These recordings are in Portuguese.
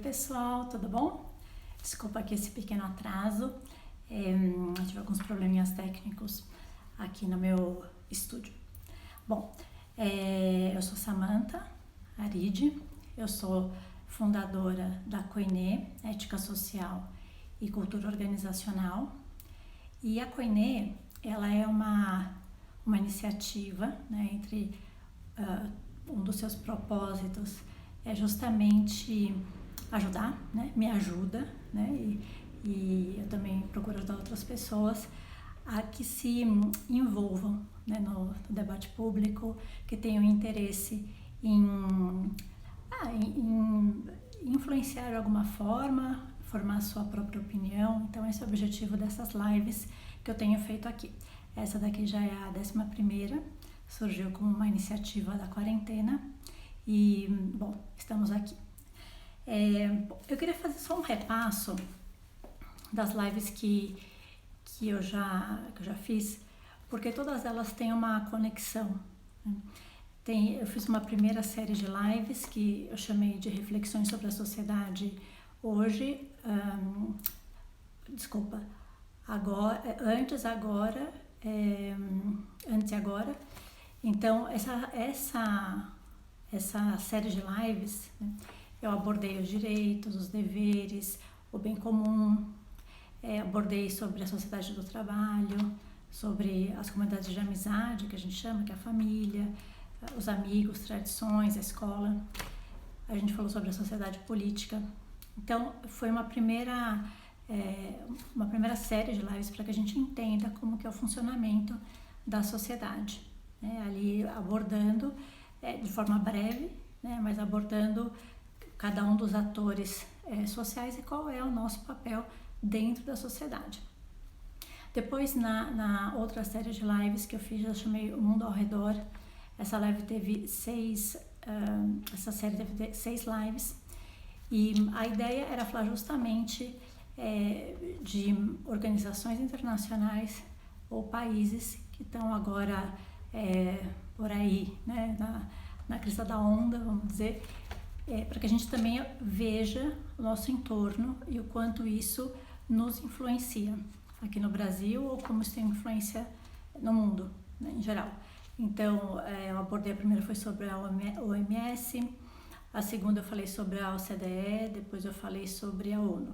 pessoal, tudo bom? Desculpa aqui esse pequeno atraso, tive alguns probleminhas técnicos aqui no meu estúdio. Bom, eu sou Samantha Aride, eu sou fundadora da Koinê, Ética Social e Cultura Organizacional, e a Koinê, ela é uma iniciativa, né, entre um dos seus propósitos é justamente ajudar, né? Me ajuda, né? E eu também procuro ajudar outras pessoas a que se envolvam, né, no debate público, que tenham interesse em influenciar de alguma forma, formar a sua própria opinião. Então esse é o objetivo dessas lives que eu tenho feito aqui. Essa daqui já é a 11ª, surgiu como uma iniciativa da quarentena e, bom, estamos aqui. Eu queria fazer só um repasso das lives que eu já fiz, porque todas elas têm uma conexão, né? Eu fiz uma primeira série de lives que eu chamei de Reflexões sobre a Sociedade hoje, antes e agora. Então, essa série de lives, né, eu abordei os direitos, os deveres, o bem comum, abordei sobre a sociedade do trabalho, sobre as comunidades de amizade, que a gente chama, que é a família, os amigos, tradições, a escola. A gente falou sobre a sociedade política. Então, foi uma primeira série de lives para que a gente entenda como que é o funcionamento da sociedade, né? Ali abordando de forma breve, né, mas abordando cada um dos atores sociais e qual é o nosso papel dentro da sociedade. Depois, na outra série de lives que eu fiz, eu chamei O Mundo ao Redor. Essa série teve 6 lives, e a ideia era falar justamente de organizações internacionais ou países que estão agora por aí, né, na crista da onda, vamos dizer, para que a gente também veja o nosso entorno e o quanto isso nos influencia aqui no Brasil ou como isso tem influência no mundo, né, em geral. Então, eu abordei, a primeira foi sobre a OMS, a segunda eu falei sobre a OCDE, depois eu falei sobre a ONU.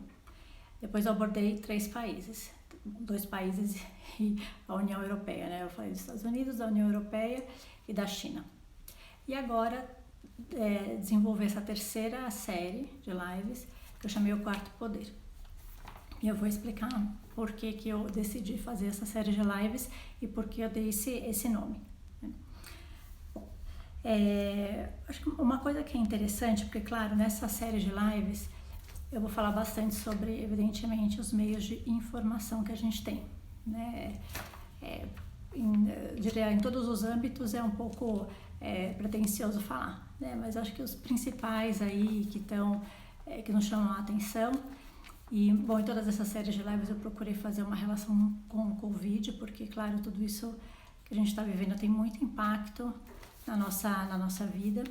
Depois eu abordei 3 países, 2 países e a União Europeia, né? Eu falei dos Estados Unidos, da União Europeia e da China. E agora, desenvolver essa terceira série de lives, que eu chamei O Quarto Poder. E eu vou explicar por que eu decidi fazer essa série de lives e por que eu dei esse nome. Bom, acho que uma coisa que é interessante, porque, claro, nessa série de lives, eu vou falar bastante sobre, evidentemente, os meios de informação que a gente tem, né? Em todos os âmbitos é um pouco pretensioso falar, né? Mas acho que os principais aí que nos chamam a atenção. E, bom, em todas essas séries de lives eu procurei fazer uma relação com o Covid, porque, claro, tudo isso que a gente está vivendo tem muito impacto na nossa vida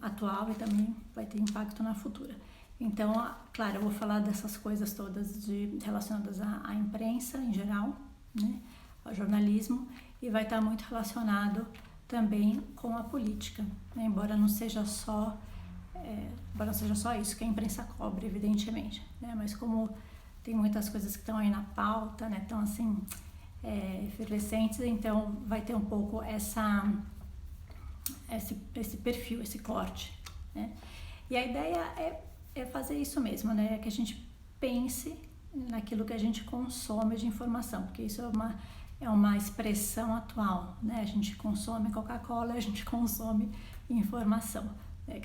atual, e também vai ter impacto na futura. Então, claro, eu vou falar dessas coisas todas relacionadas à imprensa em geral, né, ao jornalismo, e vai estar muito relacionado também com a política, né, embora não seja só isso que a imprensa cobre, evidentemente, né, mas como tem muitas coisas que estão aí na pauta, né, estão assim, efervescentes, então vai ter um pouco esse perfil, esse corte, né. E a ideia é fazer isso mesmo, né? Que a gente pense naquilo que a gente consome de informação, porque isso é uma expressão atual, né? A gente consome Coca-Cola, a gente consome informação, né?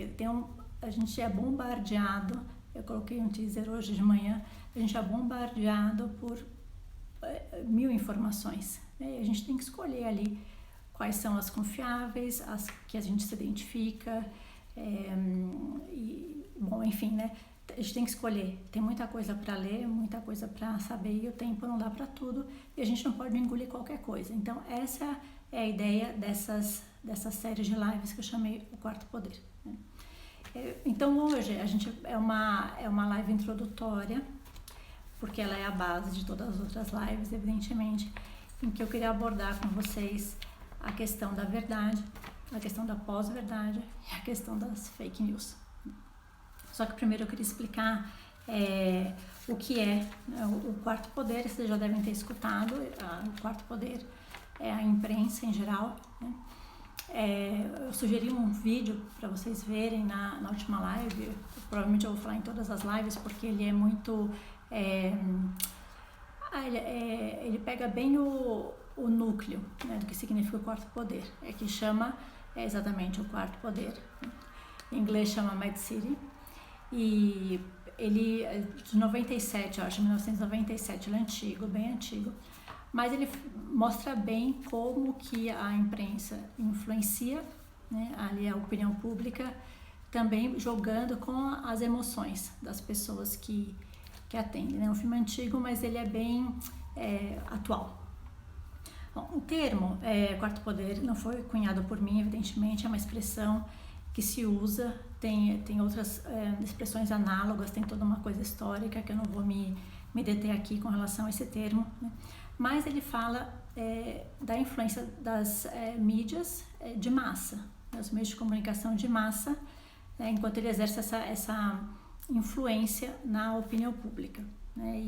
A gente é bombardeado, eu coloquei um teaser hoje de manhã, a gente é bombardeado por 1000 informações, né? E a gente tem que escolher ali quais são as confiáveis, as que a gente se identifica, bom, enfim, né? A gente tem que escolher. Tem muita coisa para ler, muita coisa para saber, e o tempo não dá para tudo, e a gente não pode engolir qualquer coisa. Então, essa é a ideia dessas séries de lives que eu chamei O Quarto Poder, né? Então hoje a gente é uma live introdutória, porque ela é a base de todas as outras lives, evidentemente, em que eu queria abordar com vocês a questão da verdade, a questão da pós-verdade e a questão das fake news. Só que primeiro eu queria explicar o que é, né, o quarto poder. Vocês já devem ter escutado. O quarto poder é a imprensa em geral, né? Eu sugeri um vídeo para vocês verem na última live. Provavelmente eu vou falar em todas as lives, porque ele é muito... ele pega bem o núcleo, né, do que significa o quarto poder. Que chama exatamente o quarto poder. Em inglês chama Mad City. E ele é de 97, eu acho, 1997, ele é antigo, bem antigo. Mas ele mostra bem como que a imprensa influencia, né, ali a opinião pública, também jogando com as emoções das pessoas que atendem. É um filme antigo, mas ele é bem atual. Bom, o termo quarto poder não foi cunhado por mim, evidentemente, é uma expressão que se usa, tem outras expressões análogas, tem toda uma coisa histórica que eu não vou me deter aqui com relação a esse termo, né? Mas ele fala da influência das mídias de massa, dos meios de comunicação de massa, né, enquanto ele exerce essa influência na opinião pública, né,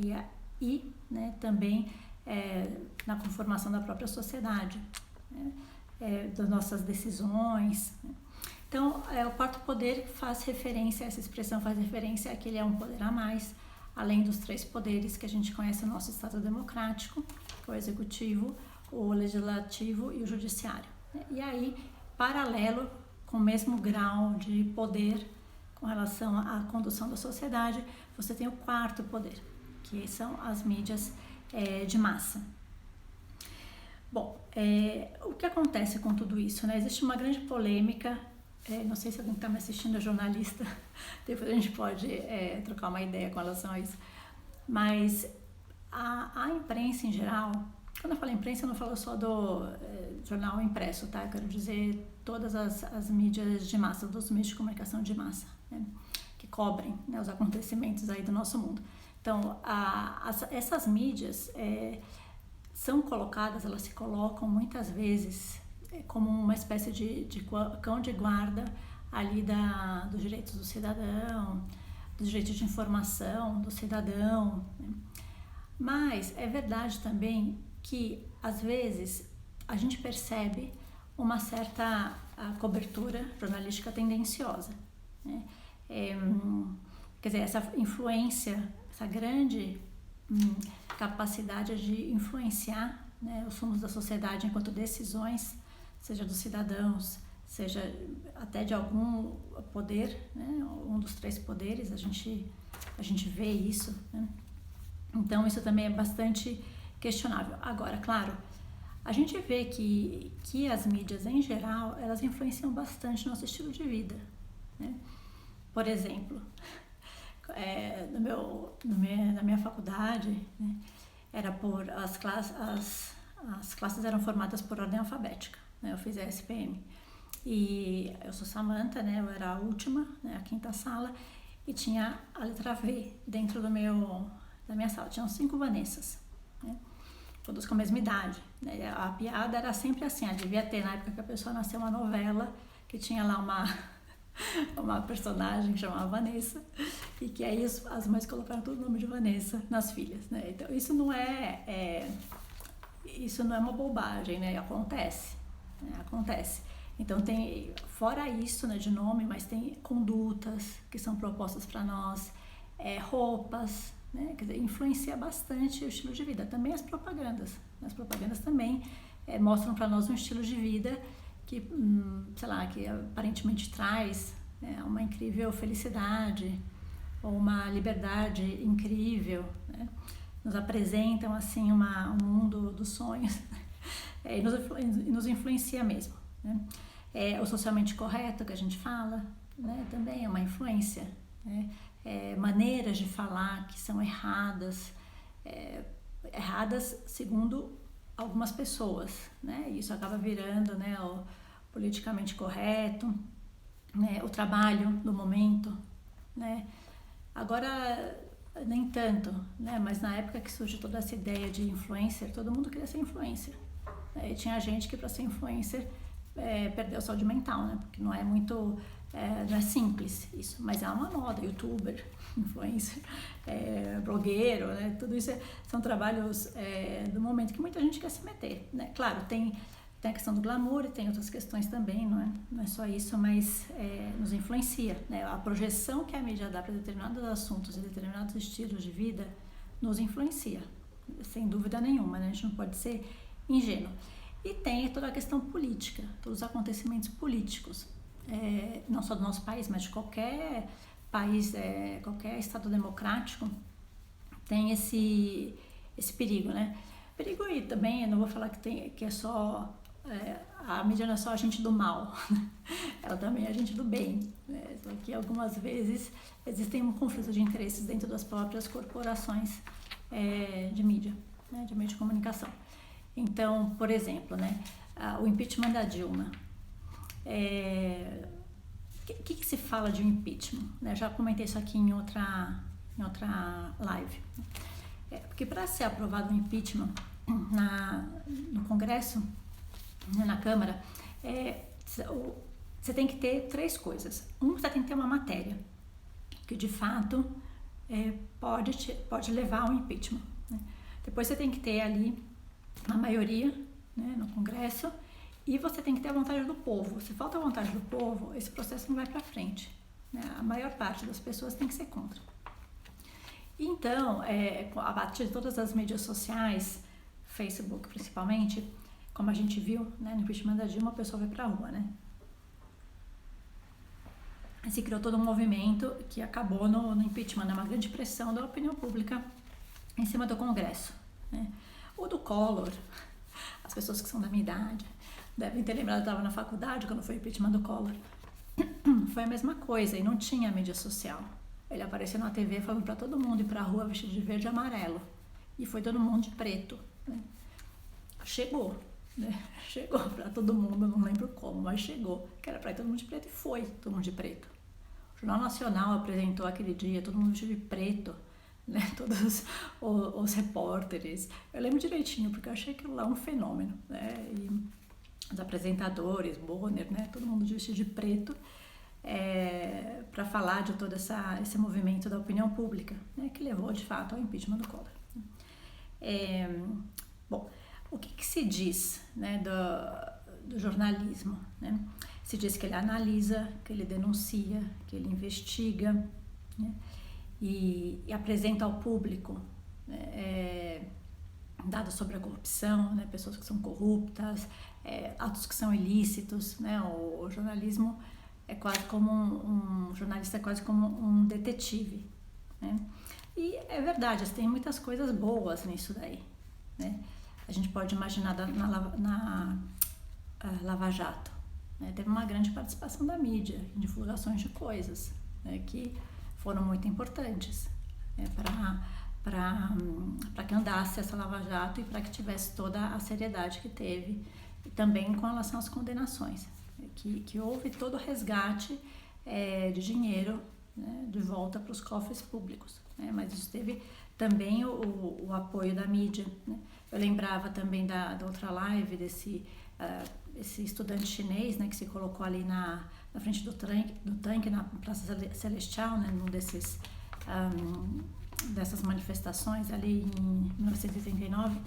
e né, também na conformação da própria sociedade, né, das nossas decisões, né. Então, o quarto poder faz referência, essa expressão faz referência a que ele é um poder a mais, além dos três poderes que a gente conhece no nosso Estado democrático, o executivo, o legislativo e o judiciário. E aí, paralelo, com o mesmo grau de poder com relação à condução da sociedade, você tem o quarto poder, que são as mídias de massa. Bom, o que acontece com tudo isso, né? Existe uma grande polêmica. Não sei se alguém que está me assistindo é jornalista, depois a gente pode trocar uma ideia com relação a isso. Mas a imprensa em geral, quando eu falo imprensa, eu não falo só do jornal impresso, tá? Eu quero dizer todas as mídias de massa, dos meios de comunicação de massa, né? Que cobrem, né, os acontecimentos aí do nosso mundo. Então, essas mídias são colocadas, elas se colocam muitas vezes como uma espécie de cão de guarda ali dos direitos do cidadão, dos direitos de informação do cidadão, né? Mas é verdade também que, às vezes, a gente percebe uma certa cobertura jornalística tendenciosa, né? Quer dizer, essa influência, essa grande capacidade de influenciar, né, os rumos da sociedade enquanto decisões, seja dos cidadãos, seja até de algum poder, né, um dos três poderes, a gente vê isso, né? Então isso também é bastante questionável. Agora, claro, a gente vê que as mídias em geral, elas influenciam bastante nosso estilo de vida, né? Por exemplo, na minha faculdade, né, era as classes eram formadas por ordem alfabética, né? Eu fiz a SPM e eu sou Samantha, né? Eu era a última, né? A quinta sala, e tinha a letra V dentro da minha sala. Tinham 5 Vanessas, né? Todas com a mesma idade, né? A piada era sempre assim, devia ter na época que a pessoa nasceu uma novela que tinha lá uma personagem que chamava Vanessa, e que aí as mães colocaram todo o nome de Vanessa nas filhas, né? Então isso não é uma bobagem, né? Acontece, né? Acontece. Então tem, fora isso, né, de nome, mas tem condutas que são propostas para nós, roupas, né? Quer dizer, influencia bastante o estilo de vida. Também as propagandas também mostram para nós um estilo de vida que, sei lá, que aparentemente traz, né, uma incrível felicidade ou uma liberdade incrível, né? Nos apresentam assim um mundo dos sonhos e nos influencia mesmo, né? O socialmente correto que a gente fala, né, também é uma influência, né? Maneiras de falar que são erradas segundo algumas pessoas, né? Isso acaba virando, né, o politicamente correto. né, o trabalho do momento, né? Agora nem tanto, né? Mas na época que surgiu toda essa ideia de influencer, todo mundo queria ser influencer. E tinha gente que para ser influencer perdeu a saúde mental, né? Porque não é muito, não é simples isso, mas é uma moda, youtuber, influencer, blogueiro, né? Tudo isso são trabalhos do momento que muita gente quer se meter, né? Claro, tem a questão do glamour e tem outras questões também, não é só isso, mas nos influencia, né? A projeção que a mídia dá para determinados assuntos e determinados estilos de vida nos influencia, sem dúvida nenhuma, né? A gente não pode ser ingênuo. E tem toda a questão política, todos os acontecimentos políticos, não só do nosso país, mas de qualquer país, qualquer estado democrático, tem esse perigo, né? Perigo aí também, eu não vou falar que é só... a mídia não é só agente do mal, ela também é agente do bem, né? Só que algumas vezes existem um conflito de interesses dentro das próprias corporações de mídia, né? De meio de comunicação. Então, por exemplo, né, o impeachment da Dilma. O que se fala de um impeachment? Né? Já comentei isso aqui em outra live. Porque para ser aprovado um impeachment no Congresso, na Câmara, você tem que ter 3 coisas. Você tem que ter uma matéria que de fato pode levar ao impeachment, né? Depois você tem que ter ali a maioria, né, no Congresso, e você tem que ter a vontade do povo. Se falta a vontade do povo, esse processo não vai para frente, né? A maior parte das pessoas tem que ser contra. Então, a partir de todas as mídias sociais, Facebook principalmente, como a gente viu, né, no impeachment da Dilma, a pessoa vai para a rua, né? Se criou todo um movimento que acabou no impeachment, né, uma grande pressão da opinião pública em cima do Congresso, né? O do Collor, as pessoas que são da minha idade devem ter lembrado, eu estava na faculdade quando foi o impeachment do Collor. Foi a mesma coisa, e não tinha mídia social. Ele apareceu na TV falando para todo mundo ir para a rua vestido de verde e amarelo. E foi todo mundo de preto, né? Chegou, né? Chegou para todo mundo, não lembro como, mas chegou. Que era para ir todo mundo de preto e foi todo mundo de preto. O Jornal Nacional apresentou aquele dia, todo mundo vestido de preto, né? Todos os repórteres. Eu lembro direitinho, porque eu achei aquilo lá um fenômeno, né? E os apresentadores, Bonner, né? Todo mundo vestido de preto, para falar de todo esse movimento da opinião pública, né? Que levou de fato ao impeachment do Collor. Bom, o que se diz, né, do jornalismo, né? Se diz que ele analisa, que ele denuncia, que ele investiga, né? E apresenta ao público, né, dados sobre a corrupção, né, pessoas que são corruptas, atos que são ilícitos, né? O jornalismo é quase como um jornalista é quase como um detetive, né? E é verdade, tem muitas coisas boas nisso daí, né? A gente pode imaginar na Lava Jato, né? Teve uma grande participação da mídia em divulgações de coisas, né, que foram muito importantes, né, para que andasse essa Lava Jato e para que tivesse toda a seriedade que teve, e também com relação às condenações, que houve todo o resgate de dinheiro, né, de volta para os cofres públicos, né, mas isso teve também o apoio da mídia, né. Eu lembrava também da outra live esse estudante chinês, né, que se colocou ali na frente do tanque na Praça Celestial, né, num dessas manifestações ali em 1989,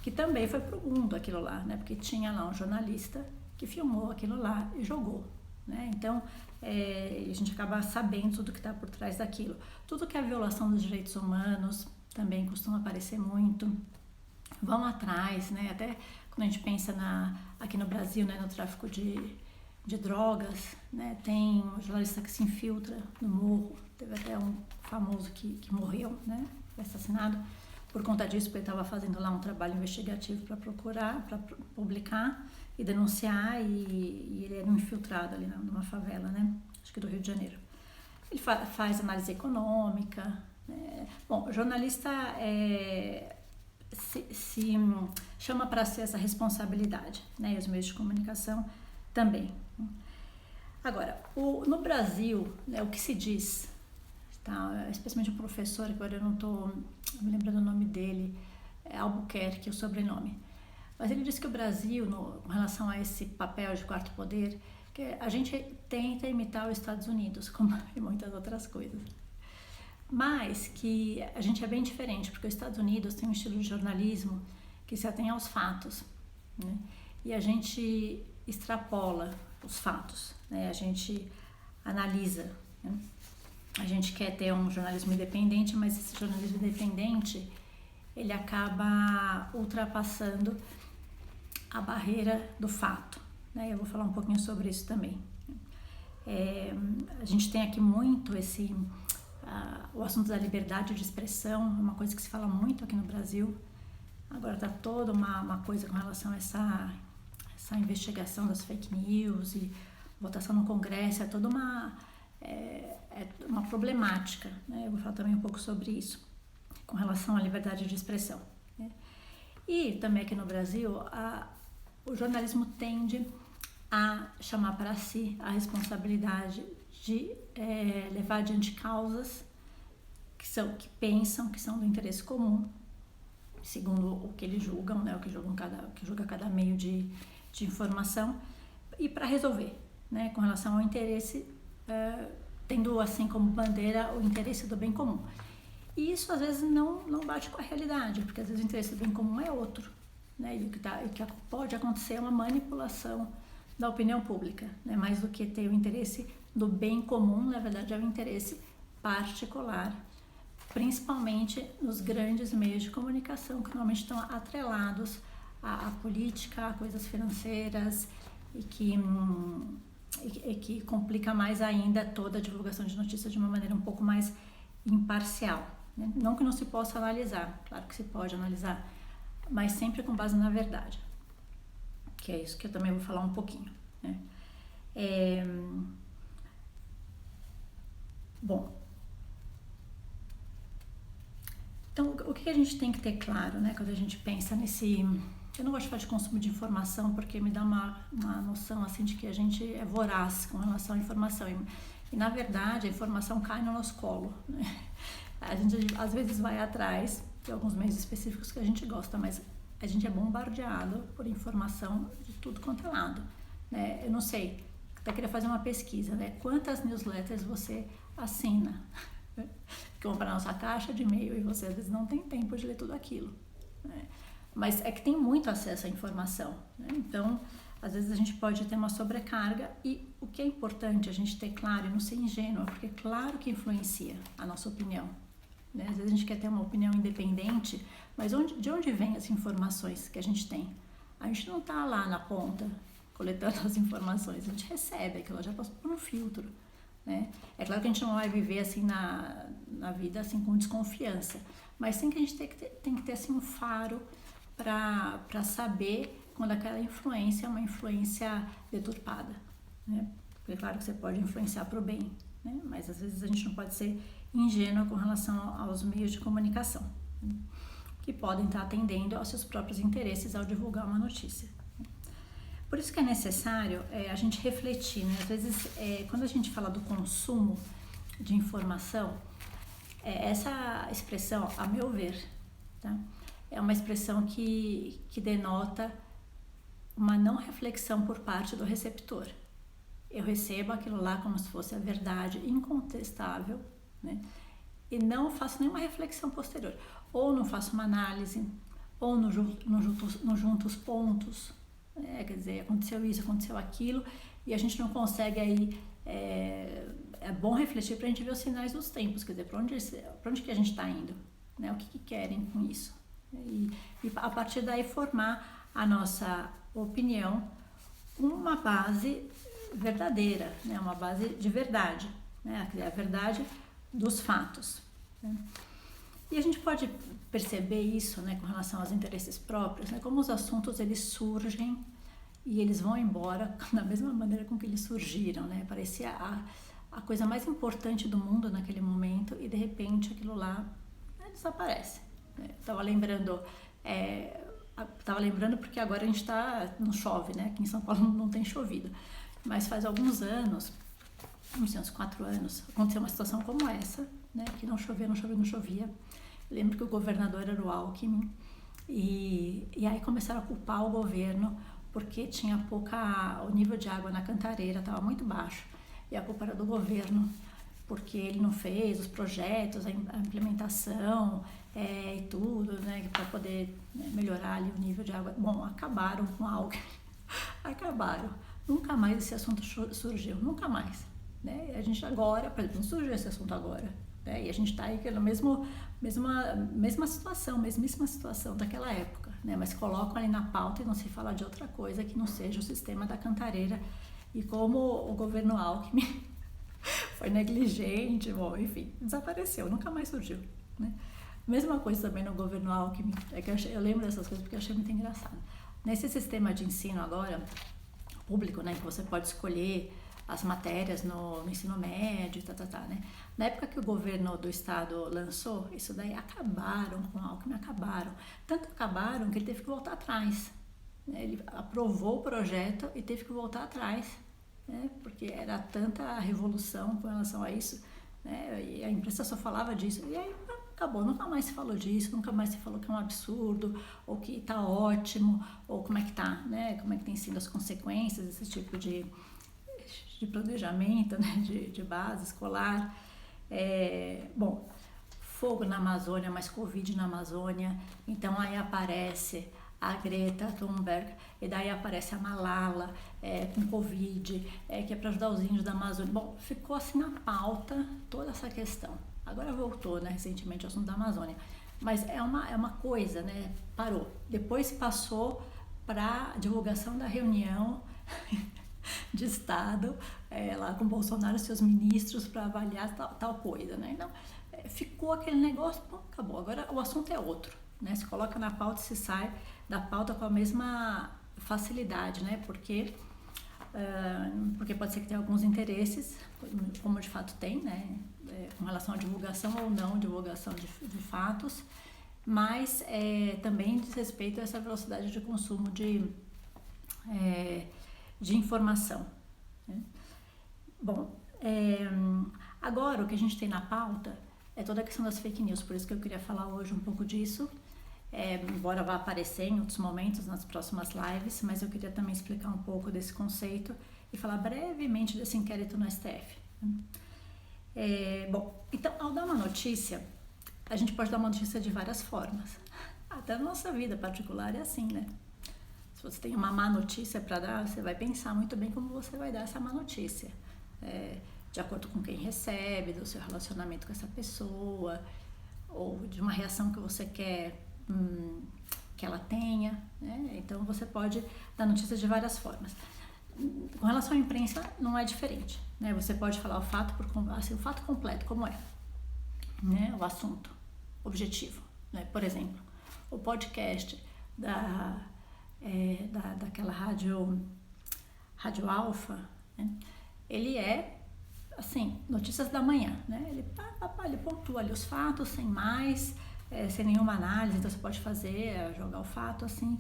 que também foi pro mundo aquilo lá, né, porque tinha lá um jornalista que filmou aquilo lá e jogou, né. Então, a gente acaba sabendo tudo que está por trás daquilo. Tudo que é violação dos direitos humanos também costuma aparecer muito. Vão atrás, né, até quando a gente pensa aqui no Brasil, né, no tráfico de drogas, né, tem um jornalista que se infiltra no morro, teve até um famoso que morreu, né, foi assassinado por conta disso, porque ele estava fazendo lá um trabalho investigativo para procurar, para publicar e denunciar, e ele era um infiltrado ali numa favela, né, acho que do Rio de Janeiro. Ele faz análise econômica, né. Bom, o jornalista se chama para ser essa responsabilidade, né? E os meios de comunicação também. Agora, no Brasil, né, o que se diz, tá? Especialmente o professor, agora eu não estou me lembrando o nome dele, é Albuquerque, o sobrenome. Mas ele disse que o Brasil, com relação a esse papel de quarto poder, que a gente tenta imitar os Estados Unidos, como e muitas outras coisas. Mas que a gente é bem diferente, porque os Estados Unidos tem um estilo de jornalismo que se atém aos fatos, né? E a gente extrapola os fatos, né? A gente analisa, né? A gente quer ter um jornalismo independente, mas esse jornalismo independente, ele acaba ultrapassando a barreira do fato, né? Eu vou falar um pouquinho sobre isso também. A gente tem aqui muito o assunto da liberdade de expressão, é uma coisa que se fala muito aqui no Brasil. Agora está toda uma coisa com relação a essa investigação das fake news e votação no Congresso, é toda uma problemática, né? Eu vou falar também um pouco sobre isso, com relação à liberdade de expressão, né? E também aqui no Brasil, o jornalismo tende a chamar para si a responsabilidade de levar adiante causas que pensam que são do interesse comum, segundo o que eles julgam, né, o que julga cada meio de informação, e para resolver, né, com relação ao interesse, tendo assim como bandeira o interesse do bem comum. E isso às vezes não bate com a realidade, porque às vezes o interesse do bem comum é outro, né, e o que pode acontecer é uma manipulação da opinião pública, né, mais do que ter o interesse do bem comum, na verdade é o interesse particular, principalmente nos grandes meios de comunicação que normalmente estão atrelados à política, a coisas financeiras e que complica mais ainda toda a divulgação de notícias de uma maneira um pouco mais imparcial, né? Não que não se possa analisar, claro que se pode analisar, mas sempre com base na verdade, que é isso que eu também vou falar um pouquinho, né? Bom, então o que a gente tem que ter claro, né, quando a gente pensa nesse... Eu não gosto de falar de consumo de informação porque me dá uma noção assim de que a gente é voraz com relação à informação e na verdade a informação cai no nosso colo, né? A gente às vezes vai atrás de alguns meios específicos que a gente gosta, mas a gente é bombardeado por informação de tudo quanto é lado, né? Eu não sei, até queria fazer uma pesquisa, né? Quantas newsletters você assina? Que vão para a nossa caixa de e-mail e você às vezes não tem tempo de ler tudo aquilo, né? Mas é que tem muito acesso à informação, né? Então, às vezes a gente pode ter uma sobrecarga e o que é importante a gente ter claro e não ser ingênuo, porque claro que influencia a nossa opinião, né? Às vezes a gente quer ter uma opinião independente, mas de onde vêm as informações que a gente tem? A gente não está lá na ponta coletando as informações, a gente recebe aquilo, já passou por um filtro, né? É claro que a gente não vai viver assim na vida assim com desconfiança, mas sim que a gente tem que ter assim um faro para saber quando aquela influência é uma influência deturpada, né? Porque é claro que você pode influenciar para o bem, né? Mas às vezes a gente não pode ser ingênuo com relação aos meios de comunicação, né, que podem estar atendendo aos seus próprios interesses ao divulgar uma notícia. Por isso que é necessário a gente refletir, né? Às vezes, quando a gente fala do consumo de informação, essa expressão, a meu ver, tá? É uma expressão que denota uma não reflexão por parte do receptor. Eu recebo aquilo lá como se fosse a verdade incontestável, né? E não faço nenhuma reflexão posterior. Ou não faço uma análise, ou não junto os pontos. Quer dizer, aconteceu isso, aconteceu aquilo, e a gente não consegue aí... É bom refletir para a gente ver os sinais dos tempos, quer dizer, para onde que a gente está indo, né? O que querem com isso. E a partir daí formar a nossa opinião uma base verdadeira, né? Uma base de verdade, né? A verdade dos fatos, né? E a gente pode perceber isso, né, com relação aos interesses próprios, né? Como os assuntos eles surgem e eles vão embora da mesma maneira com que eles surgiram, né? Parecia a coisa mais importante do mundo naquele momento e de repente aquilo lá desaparece. Estava lembrando porque agora a gente não chove, né? Aqui em São Paulo não tem chovido. Mas faz alguns anos, não sei, uns 4 anos, aconteceu uma situação como essa, né? Que não chovia, não chovia, não chovia. Eu lembro que o governador era o Alckmin e aí começaram a culpar o governo porque tinha o nível de água na Cantareira estava muito baixo e a culpa era do governo porque ele não fez os projetos, a implementação e tudo, né, para poder melhorar ali o nível de água. Bom, acabaram com a Alckmin, acabaram. Nunca mais esse assunto surgiu, nunca mais. Né? A gente agora, por exemplo, não surgiu esse assunto agora. Né? E a gente está aí na mesma situação, mesmíssima situação daquela época. Né? Mas colocam ali na pauta e não se fala de outra coisa que não seja o sistema da Cantareira. E como o governo Alckmin foi negligente, bom, enfim, desapareceu, nunca mais surgiu. Né? Mesma coisa também no governo Alckmin, é que eu lembro dessas coisas porque eu achei muito engraçado. Nesse sistema de ensino agora, público, né, que você pode escolher as matérias no ensino médio, né? Na época que o governo do estado lançou, isso daí acabaram com o Alckmin, acabaram. Tanto acabaram que ele teve que voltar atrás. Né? Ele aprovou o projeto e teve que voltar atrás, né? Porque era tanta revolução com relação a isso, né? E a imprensa só falava disso. E aí acabou, nunca mais se falou disso, nunca mais se falou que é um absurdo, ou que está ótimo, ou como é que tá, né? Como é que tem sido as consequências desse tipo de planejamento, né? de base escolar. Bom, fogo na Amazônia, mas Covid na Amazônia, então aí aparece a Greta Thunberg, e daí aparece a Malala com Covid, que é para ajudar os índios da Amazônia. Bom, ficou assim na pauta toda essa questão. Agora voltou, né, recentemente, o assunto da Amazônia. Mas é uma coisa, né, parou. Depois passou para divulgação da reunião de Estado, lá com Bolsonaro e seus ministros para avaliar tal coisa, né? Então, ficou aquele negócio, bom, acabou. Agora o assunto é outro, né? Se coloca na pauta e se sai da pauta com a mesma facilidade, né? Porque pode ser que tenha alguns interesses, como de fato tem, né? Com relação à divulgação ou não divulgação de fatos, mas também diz respeito a essa velocidade de consumo de informação. Né? Bom, agora o que a gente tem na pauta é toda a questão das fake news, por isso que eu queria falar hoje um pouco disso, embora vá aparecer em outros momentos nas próximas lives, mas eu queria também explicar um pouco desse conceito e falar brevemente desse inquérito no STF. Bom, então, ao dar uma notícia, a gente pode dar uma notícia de várias formas. Até na nossa vida particular é assim, né? Se você tem uma má notícia para dar, você vai pensar muito bem como você vai dar essa má notícia. De acordo com quem recebe, do seu relacionamento com essa pessoa, ou de uma reação que você quer que ela tenha. Né? Então, você pode dar notícias de várias formas. Com relação à imprensa, não é diferente. Né? Você pode falar o fato, o fato completo, como é. Né? O assunto objetivo. Né? Por exemplo, o podcast daquela rádio Alfa, né? Ele assim, notícias da manhã, né? Ele pontua ali os fatos sem mais, sem nenhuma análise, então você pode jogar o fato assim,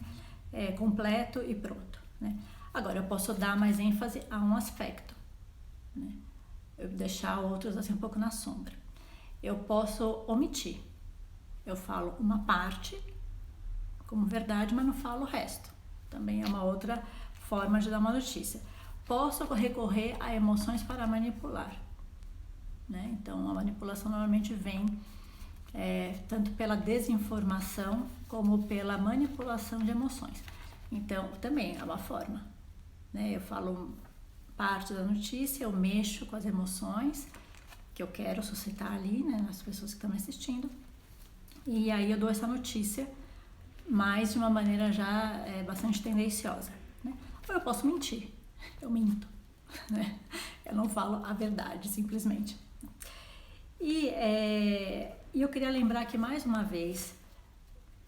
completo e pronto, né? Agora, eu posso dar mais ênfase a um aspecto, né? Eu deixar outros assim um pouco na sombra. Eu posso omitir, eu falo uma parte como verdade, mas não falo o resto. Também é uma outra forma de dar uma notícia. Posso recorrer a emoções para manipular. Né? Então, a manipulação normalmente vem tanto pela desinformação como pela manipulação de emoções. Então, também é uma forma. Né? Eu falo parte da notícia, eu mexo com as emoções que eu quero suscitar ali, né, nas pessoas que estão me assistindo. E aí eu dou essa notícia mas de uma maneira já bastante tendenciosa. Né? Ou eu posso mentir, eu minto, né? Eu não falo a verdade, simplesmente. E eu queria lembrar aqui mais uma vez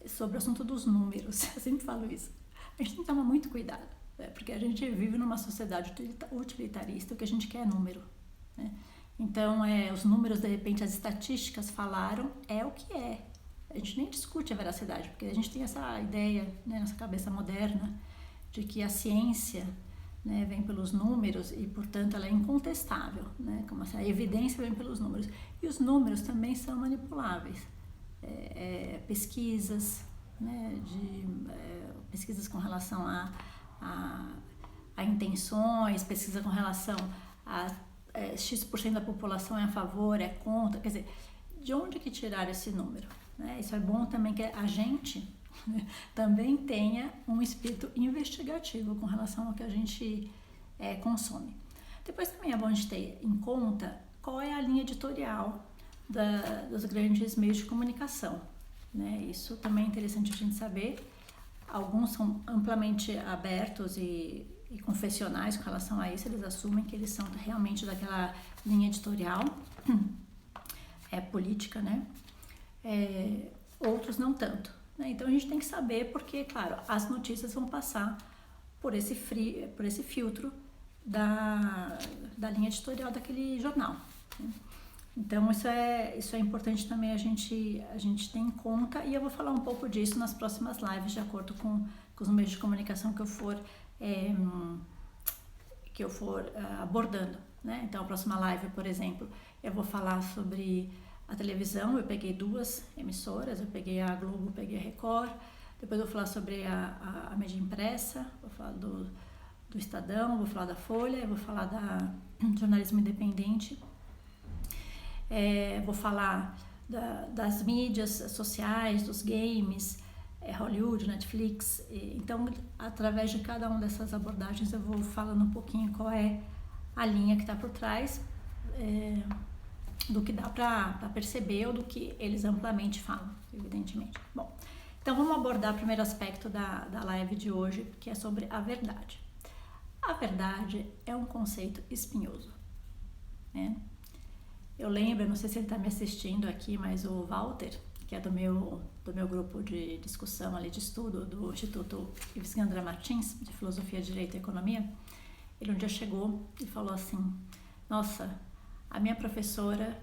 sobre o assunto dos números, eu sempre falo isso. A gente tem que tomar muito cuidado, né? Porque a gente vive numa sociedade utilitarista, o que a gente quer é número. Né? Então, os números, de repente, as estatísticas falaram, é o que é. A gente nem discute a veracidade, porque a gente tem essa ideia, né, nessa cabeça moderna de que a ciência né, vem pelos números e, portanto, ela é incontestável, né, como assim, a evidência vem pelos números. E os números também são manipuláveis. Pesquisas, né, pesquisas com relação a intenções, pesquisa com relação a X% da população é a favor, é contra, quer dizer, de onde que tirar esse número? Né? Isso é bom também que a gente também tenha um espírito investigativo com relação ao que a gente consome. Depois também é bom a gente ter em conta qual é a linha editorial dos grandes meios de comunicação. Né? Isso também é interessante a gente saber. Alguns são amplamente abertos e confessionais com relação a isso, eles assumem que eles são realmente daquela linha editorial política, né? Outros não tanto. Né? Então a gente tem que saber porque, claro, as notícias vão passar por esse filtro da linha editorial daquele jornal. Né? Então isso é importante também a gente ter em conta, e eu vou falar um pouco disso nas próximas lives, de acordo com os meios de comunicação que eu for abordando. Né? Então a próxima live, por exemplo, eu vou falar sobre a televisão. Eu peguei 2 emissoras, eu peguei a Globo, peguei a Record. Depois eu vou falar sobre a mídia impressa, vou falar do Estadão, vou falar da Folha, eu vou falar da jornalismo independente. Vou falar das mídias sociais, dos games, Hollywood, Netflix. Então, através de cada uma dessas abordagens, eu vou falando um pouquinho qual é a linha que está por trás, do que dá para perceber ou do que eles amplamente falam, evidentemente. Bom, então vamos abordar o primeiro aspecto da live de hoje, que é sobre a verdade. A verdade é um conceito espinhoso, né? Eu lembro, não sei se ele está me assistindo aqui, mas o Walter, que é do meu grupo de discussão ali, de estudo do Instituto Ives Gandra Martins, de Filosofia, Direito e Economia, ele um dia chegou e falou assim: nossa, a minha professora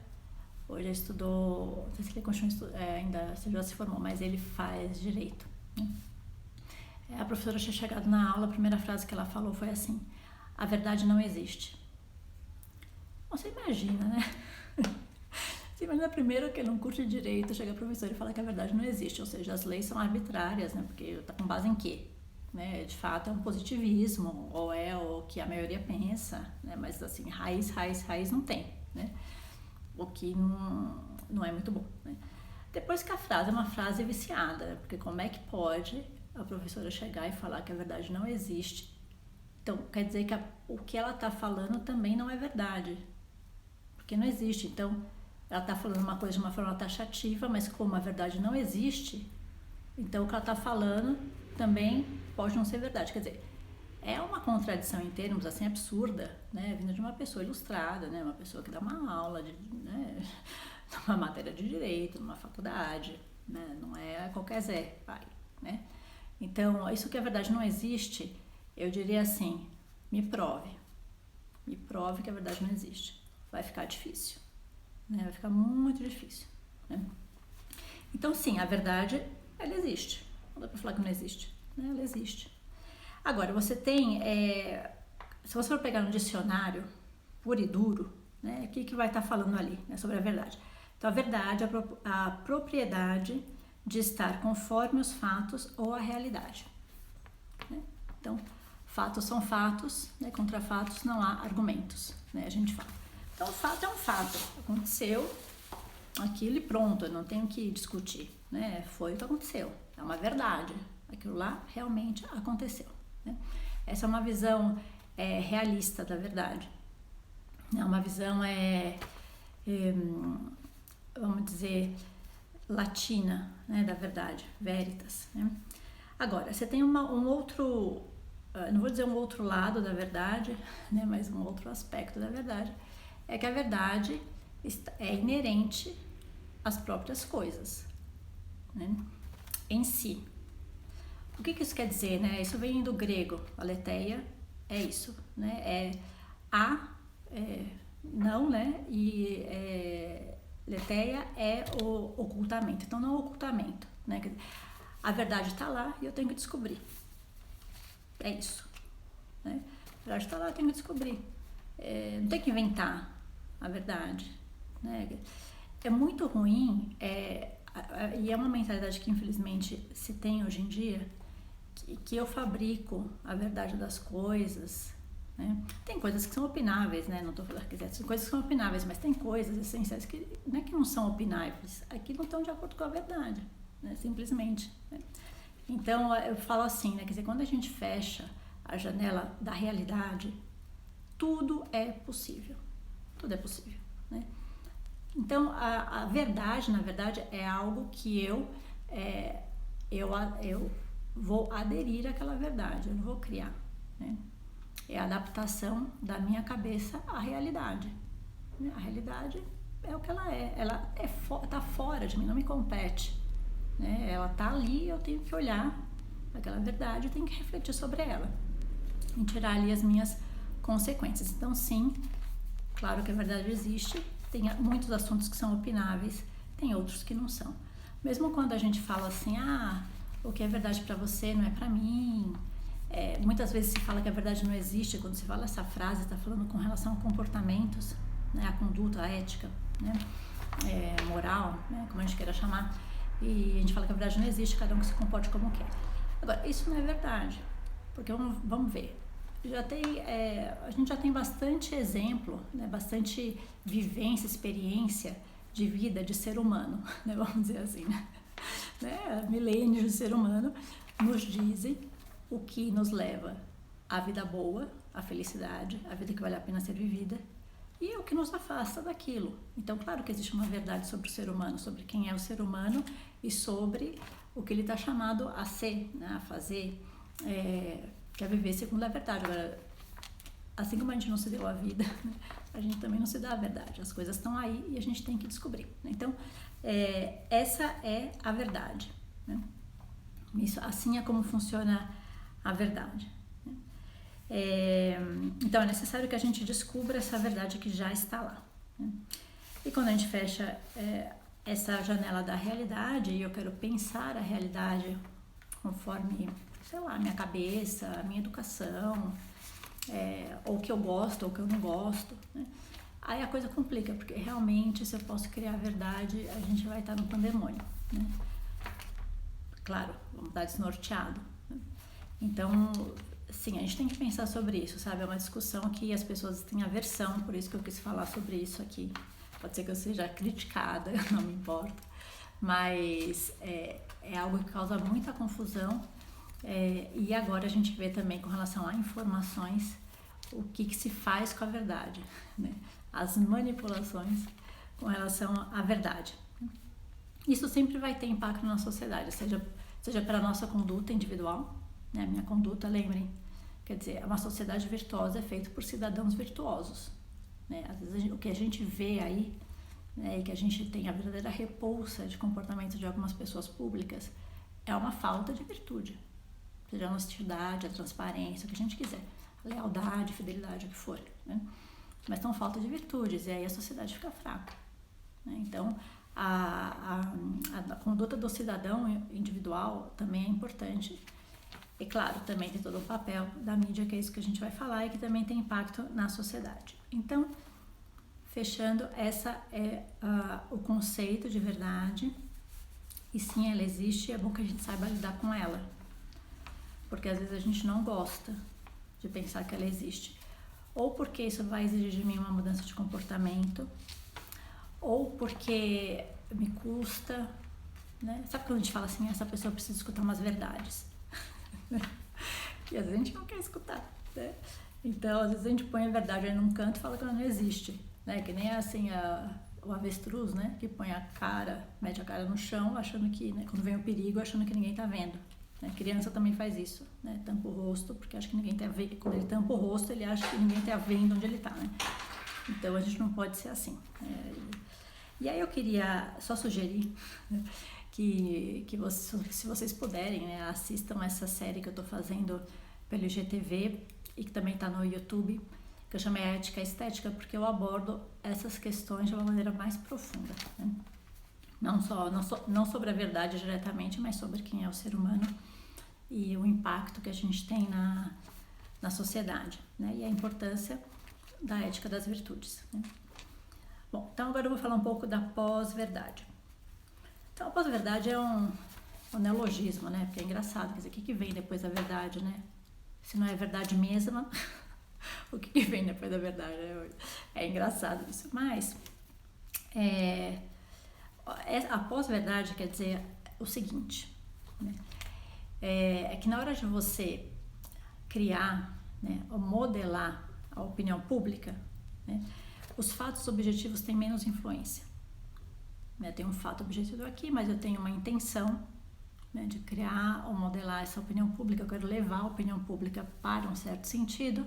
hoje estudou, não sei se ele continua ainda, se já se formou, mas ele faz direito. Né? A professora tinha chegado na aula, a primeira frase que ela falou foi assim: a verdade não existe. Você imagina, né? Você imagina primeiro que num curso de direito chega a professora e fala que a verdade não existe, ou seja, as leis são arbitrárias, né? Porque está com base em quê? Né? De fato é um positivismo, ou é o que a maioria pensa, né? Mas assim, raiz não tem, né? O que não é muito bom, né? Depois que a frase é uma frase viciada, porque como é que pode a professora chegar e falar que a verdade não existe? Então, quer dizer que o que ela está falando também não é verdade, porque não existe. Então, ela está falando uma coisa de uma forma taxativa, mas como a verdade não existe, então o que ela está falando também pode não ser verdade. Quer dizer, é uma contradição em termos assim absurda, né? Vinda de uma pessoa ilustrada, né? Uma pessoa que dá uma aula de, né? Uma matéria de direito, numa faculdade, né? Não é qualquer Zé, pai, né? Então, isso que a verdade não existe, eu diria assim: me prove que a verdade não existe. Vai ficar difícil, né? Vai ficar muito difícil, né? Então, sim, a verdade, ela existe. Não dá para falar que não existe, né? Ela existe. Agora, você tem, se você for pegar no dicionário puro e duro, né? O que vai estar falando ali, né, sobre a verdade? Então, a verdade é a propriedade de estar conforme os fatos ou a realidade, né? Então, fatos são fatos, né? Contra fatos não há argumentos, né? A gente fala. Então, o fato é um fato, aconteceu aquilo e pronto, eu não tenho que discutir, né? Foi o que aconteceu, é uma verdade, aquilo lá realmente aconteceu, né? Essa é uma visão realista da verdade, é uma visão, vamos dizer, latina, né, da verdade, veritas, né? Agora, você tem um outro, não vou dizer um outro lado da verdade, né, mas um outro aspecto da verdade, é que a verdade é inerente às próprias coisas, né, em si. O que isso quer dizer, né? Isso vem do grego, aletheia é isso, né? Não, né? E letheia é o ocultamento. Então, não é o ocultamento, né? A verdade está lá e eu tenho que descobrir. É isso, né? A verdade está lá, eu tenho que descobrir. Não tem que inventar a verdade, né? É muito ruim, e é uma mentalidade que infelizmente se tem hoje em dia, que eu fabrico a verdade das coisas, né? Tem coisas que são opináveis, né? Não estou falando que tem coisas que são opináveis, mas tem coisas essenciais que não é que não são opináveis, aqui não estão de acordo com a verdade, né? Simplesmente, né? Então eu falo assim, né? Quer dizer, quando a gente fecha a janela da realidade, tudo é possível, né? Então a verdade, na verdade, é algo que eu vou aderir àquela verdade, eu não vou criar, né? É a adaptação da minha cabeça à realidade. A realidade é o que ela tá fora de mim, não me compete, né? Ela tá ali, eu tenho que olhar aquela verdade, eu tenho que refletir sobre ela e tirar ali as minhas consequências. Então, sim, claro que a verdade existe, tem muitos assuntos que são opináveis, tem outros que não são. Mesmo quando a gente fala assim, o que é verdade para você não é para mim. Muitas vezes se fala que a verdade não existe. Quando se fala essa frase, está falando com relação a comportamentos, né, a conduta, a ética, né, moral, né, como a gente queira chamar, e a gente fala que a verdade não existe, cada um que se comporte como quer. Agora, isso não é verdade, porque vamos ver, a gente já tem bastante exemplo, né, bastante vivência, experiência de vida de ser humano, né, vamos dizer assim, né, milênios de ser humano nos dizem o que nos leva à vida boa, à felicidade, à vida que vale a pena ser vivida, e o que nos afasta daquilo. Então, claro que existe uma verdade sobre o ser humano, sobre quem é o ser humano e sobre o que ele está chamado a ser, né, a fazer, que é viver segundo a verdade. Agora, assim como a gente não se deu a vida, a gente também não se dá a verdade. As coisas estão aí e a gente tem que descobrir, né? Então, essa é a verdade, né? Isso, assim é como funciona a verdade. Então é necessário que a gente descubra essa verdade que já está lá, né? E quando a gente fecha essa janela da realidade, e eu quero pensar a realidade conforme, sei lá, minha cabeça, a minha educação, ou o que eu gosto, ou o que eu não gosto, né? Aí a coisa complica, porque realmente se eu posso criar a verdade, a gente vai estar no pandemônio, né? Claro, vamos estar desnorteado, né? Então, sim, a gente tem que pensar sobre isso, sabe? É uma discussão que as pessoas têm aversão, por isso que eu quis falar sobre isso aqui. Pode ser que eu seja criticada, não me importa, mas é algo que causa muita confusão, e agora a gente vê também com relação a informações o que se faz com a verdade, né? As manipulações com relação à verdade. Isso sempre vai ter impacto na sociedade, seja pela nossa conduta individual, né? A minha conduta, lembrem, quer dizer, uma sociedade virtuosa é feita por cidadãos virtuosos, né? Às vezes o que a gente vê aí, né, e que a gente tem a verdadeira repulsa de comportamento de algumas pessoas públicas, é uma falta de virtude, seja a honestidade, a transparência, o que a gente quiser, a lealdade, fidelidade, o que for, né? Mas são falta de virtudes, e aí a sociedade fica fraca, né? Então, a conduta do cidadão individual também é importante. E claro, também tem todo o papel da mídia, que é isso que a gente vai falar, e que também tem impacto na sociedade. Então, fechando, essa é o conceito de verdade, e sim, ela existe, e é bom que a gente saiba lidar com ela, porque às vezes a gente não gosta de pensar que ela existe, ou porque isso vai exigir de mim uma mudança de comportamento, ou porque me custa, né? Sabe quando a gente fala assim, essa pessoa precisa escutar umas verdades? E às vezes a gente não quer escutar, né? Então, às vezes a gente põe a verdade aí num canto e fala que ela não existe, né? Que nem assim o avestruz, né? Que põe a cara, mete a cara no chão, achando que, né, quando vem o perigo, achando que ninguém tá vendo, né? Criança também faz isso, né? Tampa o rosto, porque acha que ninguém tá vendo. Quando ele tampa o rosto, ele acha que ninguém tá vendo onde ele tá, né? Então, a gente não pode ser assim. E aí eu queria só sugerir, né, que se vocês puderem, né, assistam essa série que eu estou fazendo pelo IGTV e que também está no YouTube, que eu chamei Ética e Estética, porque eu abordo essas questões de uma maneira mais profunda, né? Não sobre a verdade diretamente, mas sobre quem é o ser humano e o impacto que a gente tem na sociedade, né? E a importância da ética das virtudes, né? Bom, então agora eu vou falar um pouco da pós-verdade. Então, a pós-verdade é um neologismo, né? Porque é engraçado, quer dizer, o que vem depois da verdade, né? Se não é verdade mesma, o que vem depois da verdade? É engraçado isso, mas a pós-verdade quer dizer o seguinte, né? É que na hora de você criar, né, ou modelar a opinião pública, né, os fatos objetivos têm menos influência. Eu tenho um fato objetivo aqui, mas eu tenho uma intenção, né, de criar ou modelar essa opinião pública, eu quero levar a opinião pública para um certo sentido,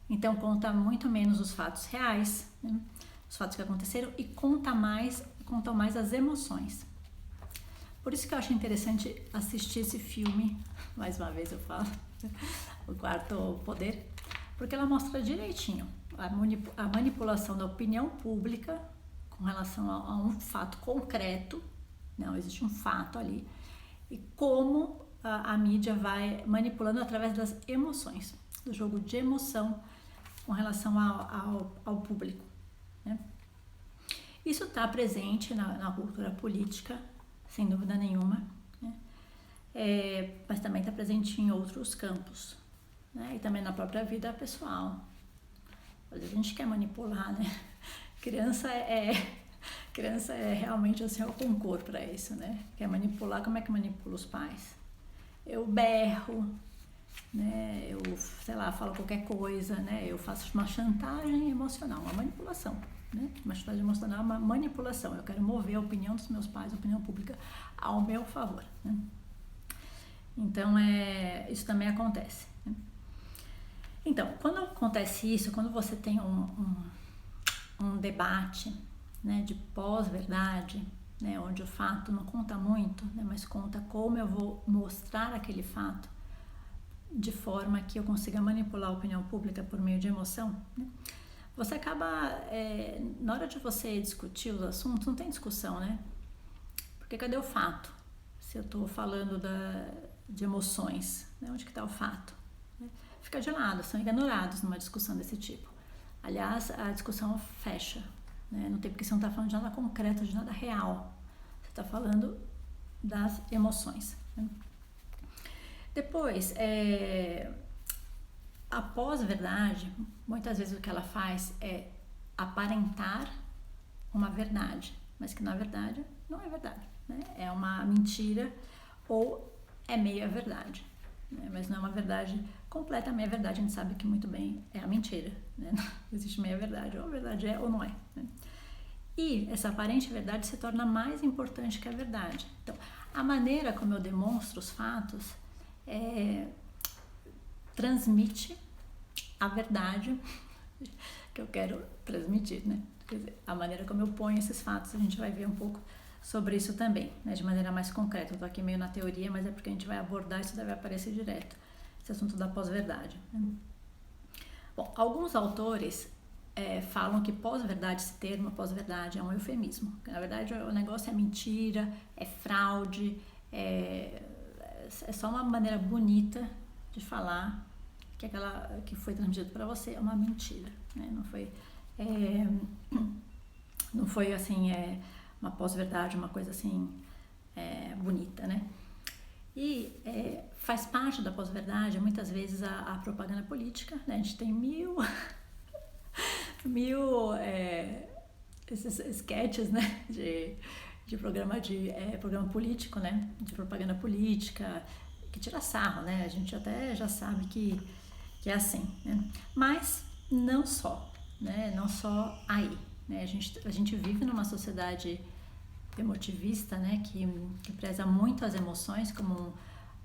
então conta muito menos os fatos reais, né, os fatos que aconteceram, e contam mais as emoções. Por isso que eu acho interessante assistir esse filme, mais uma vez eu falo, O Quarto Poder, porque ela mostra direitinho a manipulação da opinião pública com relação a um fato concreto, não existe um fato ali, e como a mídia vai manipulando através das emoções, do jogo de emoção com relação ao público, né? Isso está presente na cultura política, sem dúvida nenhuma, né? Mas também está presente em outros campos, né? E também na própria vida pessoal. Às vezes a gente quer manipular, né? Criança é realmente assim, eu concordo para isso, né? Quer manipular, como é que manipula os pais? Eu berro, né? Eu, sei lá, falo qualquer coisa, né? Eu faço uma chantagem emocional, uma manipulação, né? Uma chantagem emocional é uma manipulação. Eu quero mover a opinião dos meus pais, a opinião pública, ao meu favor, né? Então, isso também acontece, né? Então, quando acontece isso, quando você tem um debate, né, de pós-verdade, né, onde o fato não conta muito, né, mas conta como eu vou mostrar aquele fato de forma que eu consiga manipular a opinião pública por meio de emoção, né, você acaba, na hora de você discutir os assuntos, não tem discussão, né? Porque cadê o fato? Se eu estou falando de emoções, né, onde que está o fato? Fica de lado, são ignorados numa discussão desse tipo. Aliás, a discussão fecha, né? Não tem porque você não está falando de nada concreto, de nada real. Você está falando das emoções, né? Depois, a pós-verdade, muitas vezes o que ela faz é aparentar uma verdade, mas que na verdade não é verdade, né? É uma mentira ou é meia verdade, né? Mas não é uma verdade completa. A meia verdade a gente sabe que muito bem é a mentira, né? Não existe meia verdade, ou a verdade é ou não é, né? E essa aparente verdade se torna mais importante que a verdade. Então, a maneira como eu demonstro os fatos transmite a verdade que eu quero transmitir, né? Quer dizer, a maneira como eu ponho esses fatos, a gente vai ver um pouco sobre isso também, né? De maneira mais concreta. Eu tô aqui meio na teoria, mas é porque a gente vai abordar, isso deve aparecer direto, esse assunto da pós-verdade, né? Bom, alguns autores falam que pós-verdade, esse termo pós-verdade é um eufemismo. Na verdade, o negócio é mentira, é fraude, é só uma maneira bonita de falar que aquela que foi transmitido para você é uma mentira, né? Não foi assim, uma pós-verdade, uma coisa assim bonita, né? E faz parte da pós-verdade, muitas vezes, a propaganda política, né? A gente tem mil esses sketches, né? De programa político, né? De propaganda política, que tira sarro, né? A gente até já sabe que é assim, né? Mas não só, né? Não só aí, né? A gente vive numa sociedade emotivista, né? Que preza muito as emoções como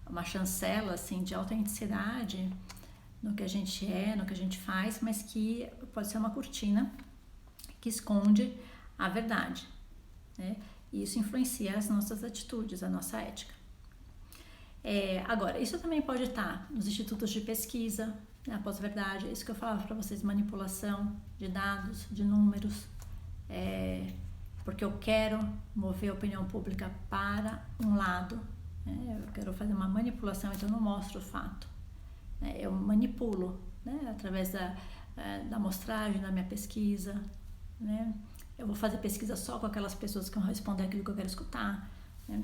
uma chancela, assim, de autenticidade no que a gente no que a gente faz, mas que pode ser uma cortina que esconde a verdade, né? E isso influencia as nossas atitudes, a nossa ética. Agora, isso também pode estar nos institutos de pesquisa, né, a pós-verdade, isso que eu falava para vocês, manipulação de dados, de números, porque eu quero mover a opinião pública para um lado, né, eu quero fazer uma manipulação, então eu não mostro o fato. né? Eu manipulo, né? Através da amostragem, da minha pesquisa, né? Eu vou fazer pesquisa só com aquelas pessoas que vão responder aquilo que eu quero escutar, né?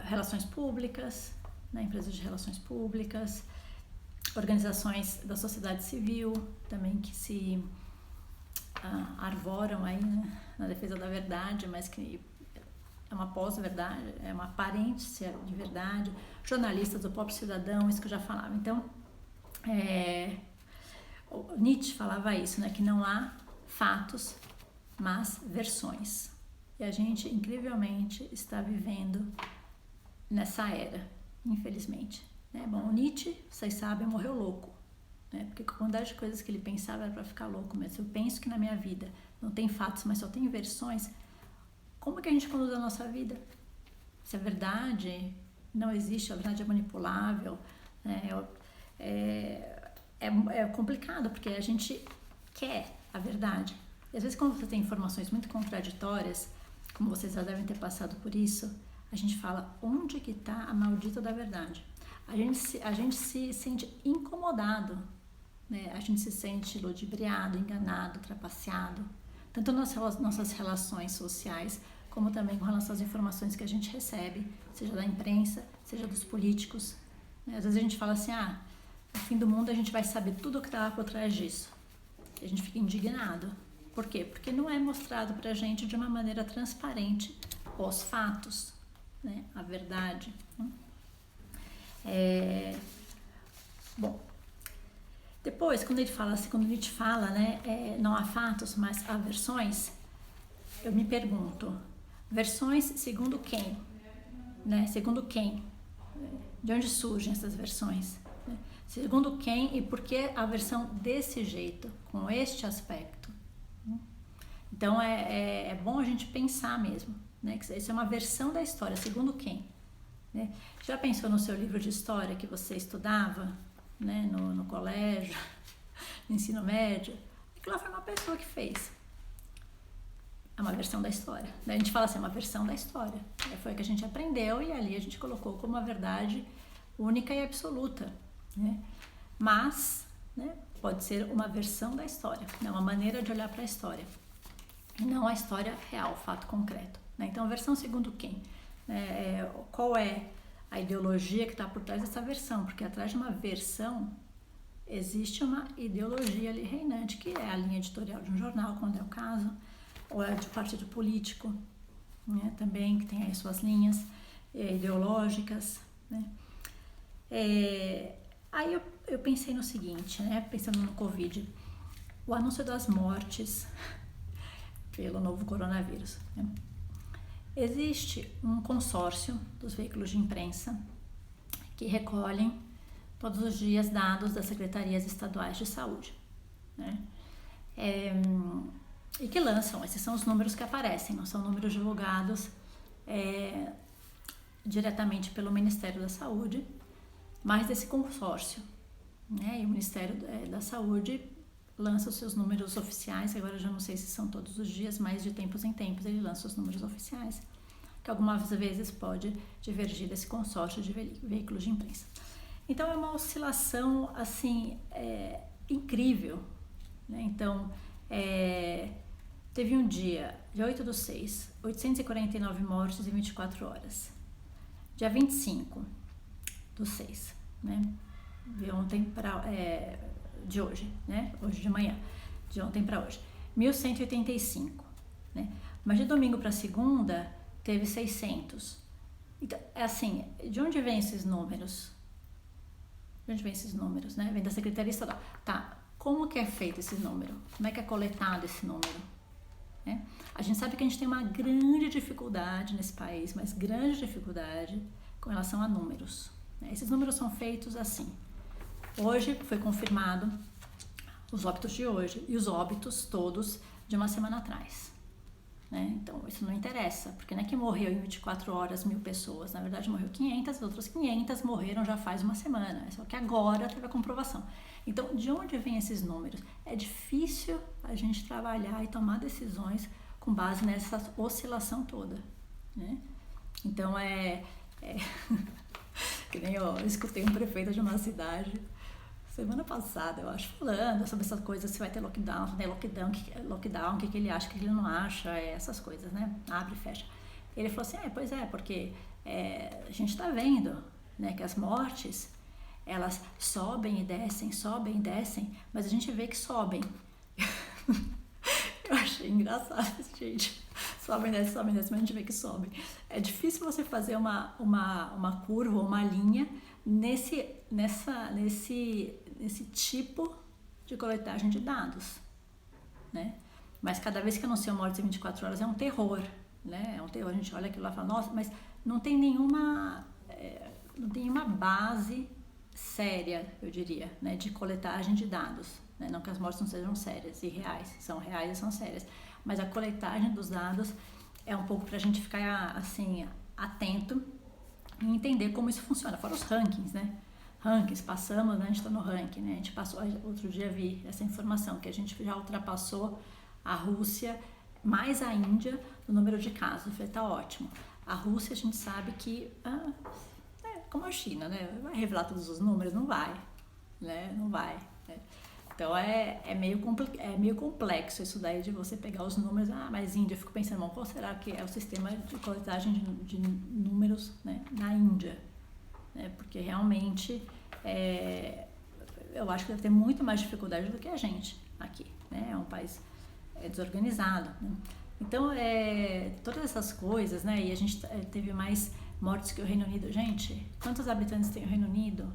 Relações públicas, né? Empresas de relações públicas, organizações da sociedade civil também que se arvoram aí, né, na defesa da verdade, mas que é uma pós-verdade, é uma aparência de verdade, jornalistas, o próprio cidadão, isso que eu já falava. Então, Nietzsche falava isso, né, que não há fatos, mas versões. E a gente, incrivelmente, está vivendo nessa era, infelizmente. Né? Bom, o Nietzsche, vocês sabem, morreu louco. Né? Porque a quantidade de coisas que ele pensava era para ficar louco. Mas se eu penso que na minha vida não tem fatos, mas só tem versões, como que a gente conduz a nossa vida? Se a verdade não existe, a verdade é manipulável, né? É complicado, porque a gente quer a verdade. E às vezes quando você tem informações muito contraditórias, como vocês já devem ter passado por isso, a gente fala, onde que está a maldita da verdade? A gente se sente incomodado, né? A gente se sente ludibriado, enganado, trapaceado, tanto nas nossas relações sociais, como também com relação às informações que a gente recebe, seja da imprensa, seja dos políticos. Né? Às vezes a gente fala assim, no fim do mundo a gente vai saber tudo o que está por trás disso. E a gente fica indignado. Por quê? Porque não é mostrado pra gente de uma maneira transparente os fatos, né? A verdade. Bom, depois, quando Nietzsche fala, né, não há fatos, mas há versões, eu me pergunto, versões segundo quem? Né? Segundo quem? De onde surgem essas versões? Né? Segundo quem e por que a versão desse jeito, com este aspecto? Então é bom a gente pensar mesmo, né? Que isso é uma versão da história, segundo quem? Né? Já pensou no seu livro de história que você estudava, né? No colégio, no ensino médio? Aquilo lá foi uma pessoa que fez. É uma versão da história. Daí a gente fala assim, é uma versão da história. Foi o que a gente aprendeu e ali a gente colocou como uma verdade única e absoluta. Né? Mas, né, pode ser uma versão da história, né? Uma maneira de olhar para a história. E não a história real, fato concreto. Né? Então, a versão segundo quem? Qual é a ideologia que está por trás dessa versão? Porque atrás de uma versão existe uma ideologia ali reinante, que é a linha editorial de um jornal, quando é o caso, ou é de partido político, né? Também, que tem aí suas linhas ideológicas. Né? Aí eu pensei no seguinte, né? Pensando no Covid, o anúncio das mortes pelo novo coronavírus. Né? Existe um consórcio dos veículos de imprensa que recolhem todos os dias dados das secretarias estaduais de saúde. Né? E que lançam, esses são os números que aparecem, não são números divulgados diretamente pelo Ministério da Saúde, mas desse consórcio. Né? E o Ministério da Saúde lança os seus números oficiais, agora eu já não sei se são todos os dias, mas de tempos em tempos ele lança os números oficiais, que algumas vezes pode divergir desse consórcio de veículos de imprensa. Então é uma oscilação assim incrível. Né? Então teve um dia, dia 8/6, 849 mortes em 24 horas. Dia 25/6, né? De ontem para de hoje, né? Hoje de manhã, de ontem para hoje, 1.185, né? Mas de domingo para segunda teve 600. Então, assim, de onde vem esses números? De onde vem esses números, né? Vem da Secretaria Estadual. Tá, como que é feito esse número? Como é que é coletado esse número? Né? A gente sabe que a gente tem uma grande dificuldade nesse país, mas grande dificuldade com relação a números. Né? Esses números são feitos assim. Hoje foi confirmado os óbitos de hoje e os óbitos todos de uma semana atrás. Né? Então, isso não interessa, porque não é que morreu em 24 horas 1.000 pessoas, na verdade morreu 500, as outras 500 morreram já faz uma semana, só que agora teve a comprovação. Então, de onde vêm esses números? É difícil a gente trabalhar e tomar decisões com base nessa oscilação toda. Né? Então, Que nem eu escutei um prefeito de uma cidade semana passada, eu acho, falando sobre essas coisas, se vai ter lockdown, né? Lockdown, o que ele acha, o que ele não acha, essas coisas, né? Abre e fecha. Ele falou assim, pois é, porque a gente está vendo, né, que as mortes, elas sobem e descem, mas a gente vê que sobem. Eu achei engraçado, gente. Sobem, descem, mas a gente vê que sobem. É difícil você fazer uma curva, uma linha nesse tipo de coletagem de dados, né? Mas cada vez que anunciam mortes em 24 horas é um terror, né? É um terror, a gente olha aquilo lá e fala, nossa, mas não tem nenhuma base séria, eu diria, né, de coletagem de dados, né? Não que as mortes não sejam sérias e reais e são sérias, mas a coletagem dos dados é um pouco para a gente ficar assim atento e entender como isso funciona, fora os rankings, né? Rankings, passamos, né? A gente está no ranking, né? A gente passou, outro dia vi essa informação, que a gente já ultrapassou a Rússia, mais a Índia, no número de casos. Eu falei, tá ótimo. A Rússia, a gente sabe que, como a China, né? Vai revelar todos os números? Não vai, né? Não vai, né? Então é meio complexo isso daí de você pegar os números. Mas Índia, eu fico pensando, qual será que é o sistema de coletagem de números, né, na Índia? Porque realmente eu acho que deve ter muito mais dificuldade do que a gente aqui, né? É um país desorganizado, né? Então, todas essas coisas, né? E a gente teve mais mortes que o Reino Unido. Gente, quantos habitantes tem o Reino Unido?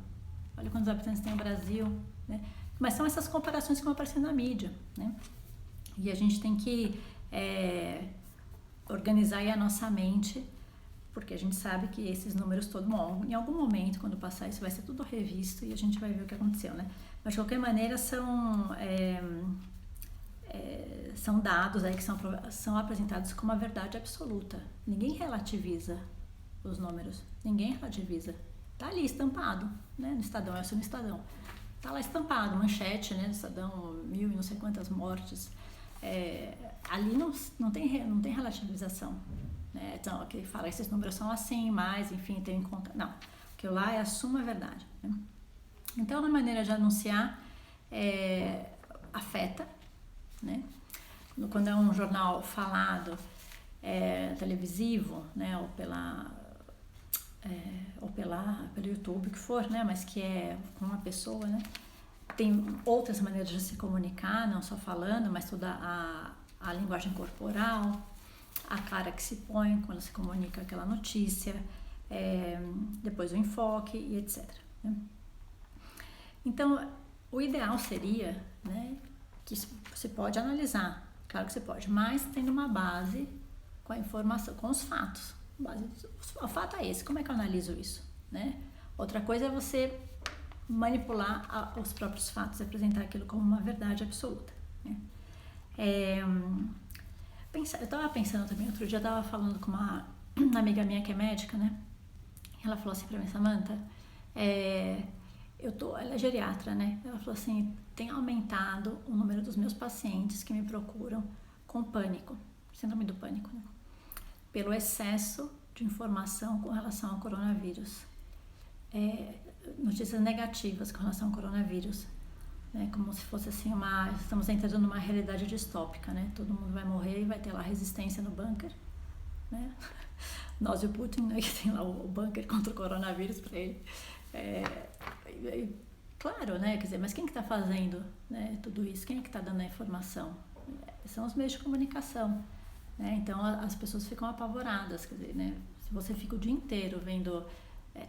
Olha quantos habitantes tem o Brasil, né? Mas são essas comparações que vão aparecendo na mídia, né? E a gente tem que organizar aí a nossa mente, porque a gente sabe que esses números todos, em algum momento, quando passar isso, vai ser tudo revisto e a gente vai ver o que aconteceu, né? Mas, de qualquer maneira, são dados aí que são apresentados como a verdade absoluta. Ninguém relativiza os números, ninguém relativiza. Tá ali estampado, né? No Estadão, eu assino no Estadão. Tá lá estampado, manchete, né? No Estadão, 1000 e não sei quantas mortes. Ali não tem relativização, né? Então, que fala esses números são assim, mas, enfim, tem em conta. Não, aquilo lá é a suma verdade, né? Então, na maneira de anunciar, afeta, né? Quando é um jornal falado, televisivo, né? Ou pelo YouTube, que for, né? Mas que é com uma pessoa, né? Tem outras maneiras de se comunicar, não só falando, mas toda a linguagem corporal, a cara que se põe quando se comunica aquela notícia, depois o enfoque e etc, né? Então, o ideal seria, né, que você pode analisar, claro que você pode, mas tendo uma base com a informação, com os fatos. O fato é esse, como é que eu analiso isso, né? Outra coisa é você manipular os próprios fatos e apresentar aquilo como uma verdade absoluta, né? Eu estava pensando também, outro dia eu estava falando com uma amiga minha que é médica, né? Ela falou assim para mim, Samantha, ela é geriatra, né? Ela falou assim, tem aumentado o número dos meus pacientes que me procuram com pânico, síndrome do pânico, né? Pelo excesso de informação com relação ao coronavírus. Notícias negativas com relação ao coronavírus, né? Como se fosse assim estamos entrando numa realidade distópica, né? Todo mundo vai morrer e vai ter lá resistência no bunker, né? Nós e o Putin, né, que tem lá o bunker contra o coronavírus para ele. Claro, né? Quer dizer, mas quem que está fazendo, né, tudo isso? Quem é que está dando a informação? São os meios de comunicação, né? Então as pessoas ficam apavoradas, quer dizer, né? Se você fica o dia inteiro vendo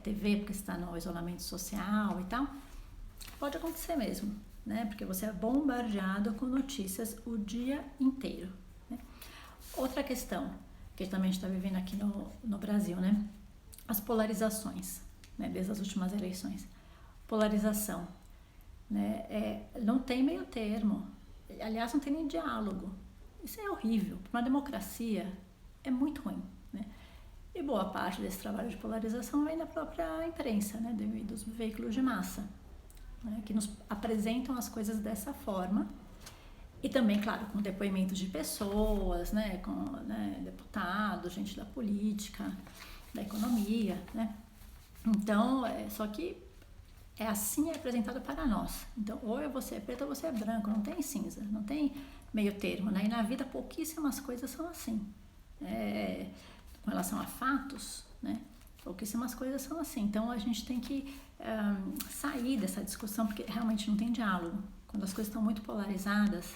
TV porque está no isolamento social e tal, pode acontecer mesmo, né? Porque você é bombardeado com notícias o dia inteiro, né? Outra questão que também a gente está vivendo aqui no Brasil, né? As polarizações, né? Desde as últimas eleições. Polarização, né? Não tem meio termo, aliás, não tem nem diálogo. Isso é horrível. Para uma democracia é muito ruim, né? E boa parte desse trabalho de polarização vem da própria imprensa, né? Dos veículos de massa, né? Que nos apresentam as coisas dessa forma. E também, claro, com depoimentos de pessoas, né? Com deputados, gente da política, da economia, né? Então, só que é assim apresentado para nós. Então, ou você é preto ou você é branco, não tem cinza, não tem meio termo, né? E na vida pouquíssimas coisas são assim. Com relação a fatos, né? Pouquíssimas coisas são assim. Então, a gente tem que sair dessa discussão, porque realmente não tem diálogo. Quando as coisas estão muito polarizadas,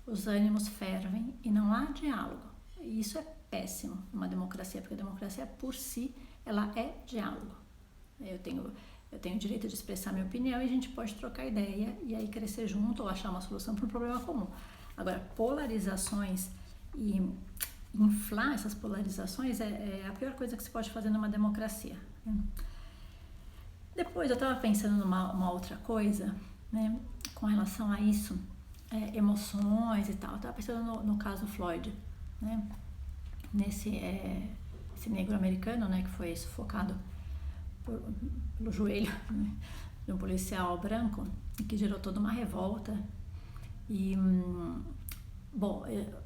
os ânimos fervem e não há diálogo. E isso é péssimo numa democracia, porque a democracia por si, ela é diálogo. Eu tenho o direito de expressar minha opinião e a gente pode trocar ideia e aí crescer junto ou achar uma solução para um problema comum. Agora, polarizações e inflar essas polarizações é a pior coisa que se pode fazer numa democracia. Depois, eu estava pensando numa outra coisa, né, com relação a isso, emoções e tal. Eu estava pensando no caso Floyd, né, esse negro americano, né, que foi sufocado pelo joelho, né, de um policial branco, e que gerou toda uma revolta e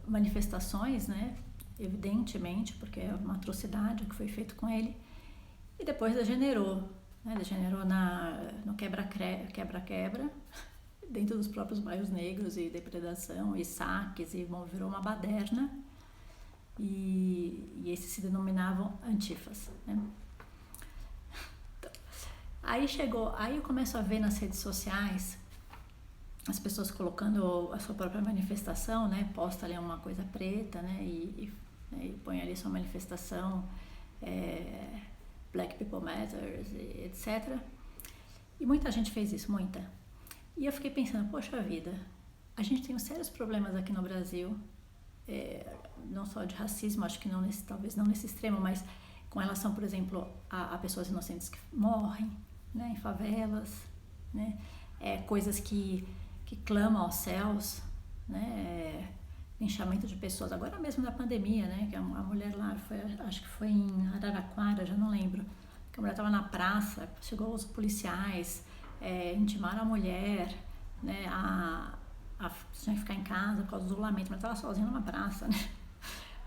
manifestações, né, evidentemente, porque é uma atrocidade o que foi feito com ele, e depois degenerou no quebra-quebra dentro dos próprios bairros negros, e depredação e saques, e virou uma baderna, e esses se denominavam antifas, né? Aí eu começo a ver nas redes sociais as pessoas colocando a sua própria manifestação, né? Posta ali uma coisa preta, né? E põe ali sua manifestação, Black People Matters, etc. E muita gente fez isso, muita. E eu fiquei pensando, poxa vida, a gente tem sérios problemas aqui no Brasil, não só de racismo, acho que talvez não nesse extremo, mas com relação, por exemplo, a pessoas inocentes que morrem, né, em favelas, né, coisas que clamam aos céus, né, linchamento de pessoas, agora mesmo na pandemia, né, que a mulher lá, acho que foi em Araraquara, já não lembro, que a mulher estava na praça, chegou os policiais, intimaram a mulher, né, tinha que ficar em casa por causa do isolamento, mas estava sozinha numa praça, né.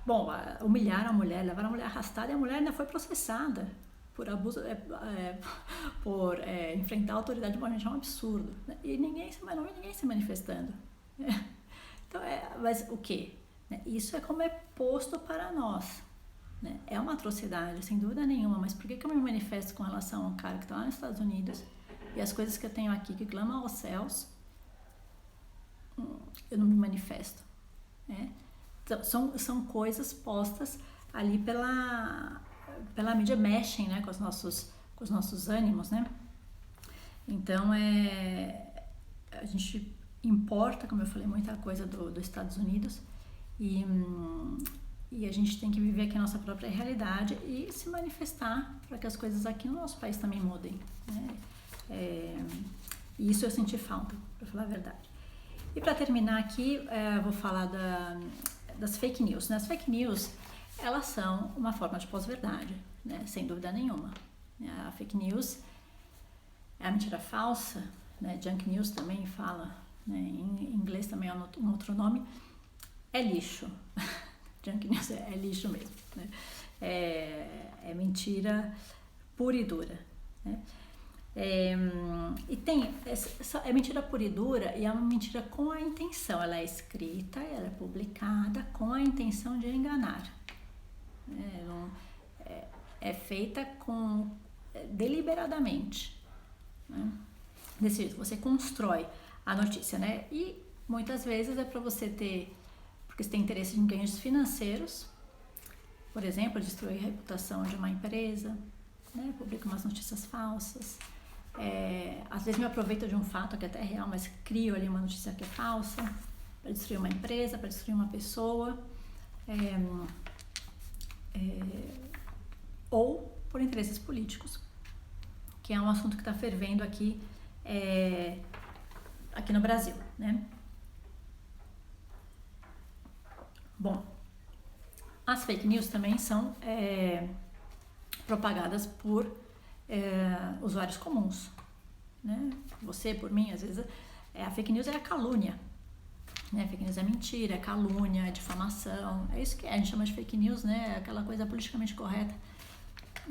Bom, humilharam a mulher, levaram a mulher arrastada e a mulher ainda foi processada por abuso, por enfrentar a autoridade, é um absurdo, né? E não vi ninguém se manifestando. Então, mas o quê? Isso é como é posto para nós, né? É uma atrocidade, sem dúvida nenhuma, mas por que eu me manifesto com relação a um cara que está lá nos Estados Unidos e as coisas que eu tenho aqui que clamam aos céus, eu não me manifesto, né? Então, são coisas postas ali pela mídia, mexem, né, com os nossos ânimos, né? Então, a gente importa, como eu falei, muita coisa dos Estados Unidos e a gente tem que viver aqui a nossa própria realidade e se manifestar para que as coisas aqui no nosso país também mudem, né? E isso eu senti falta, para falar a verdade. E para terminar aqui, vou falar das fake news, né? As fake news, elas são uma forma de pós-verdade, né? Sem dúvida nenhuma. A fake news é a mentira falsa, né? Junk news também fala, né? Em inglês também é um outro nome, é lixo. Junk news é lixo mesmo, né? É mentira pura e dura, né? É mentira pura e dura, e é uma mentira com a intenção, ela é escrita, ela é publicada com a intenção de enganar, é feita deliberadamente, né? Desse jeito, você constrói a notícia, né? E muitas vezes é para você porque você tem interesse em ganhos financeiros, por exemplo, destruir a reputação de uma empresa, né? Publica umas notícias falsas. Às vezes me aproveito de um fato que até é real, mas crio ali uma notícia que é falsa para destruir uma empresa, para destruir uma pessoa, ou por interesses políticos, que é um assunto que está fervendo aqui no Brasil, né? Bom, as fake news também são propagadas por usuários comuns, né? Você, por mim, às vezes a fake news é a calúnia, né? Fake news é mentira, é calúnia, é difamação, é isso que a gente chama de fake news, né? Aquela coisa politicamente correta.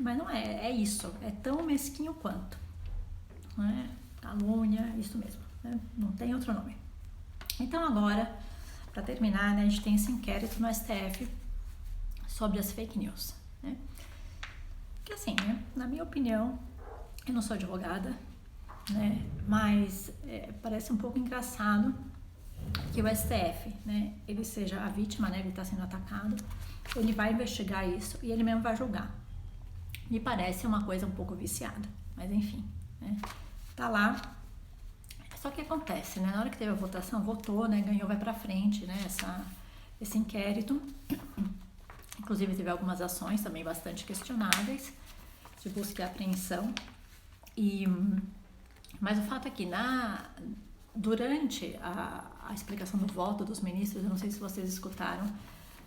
Mas não é, é isso, é tão mesquinho quanto, né? Calúnia, isso mesmo, né? Não tem outro nome. Então agora, para terminar, né, a gente tem esse inquérito no STF sobre as fake news, né? Que assim, né, na minha opinião, eu não sou advogada, né, mas parece um pouco engraçado que o STF, né, ele seja a vítima, né, ele está sendo atacado, ele vai investigar isso e ele mesmo vai julgar. Me parece uma coisa um pouco viciada, mas enfim, né, tá lá. Só que acontece, né, na hora que teve a votação, votou, né, ganhou, vai pra frente, né, esse inquérito. Inclusive teve algumas ações também bastante questionáveis de busca e apreensão. Mas o fato é que durante a explicação do voto dos ministros, eu não sei se vocês escutaram,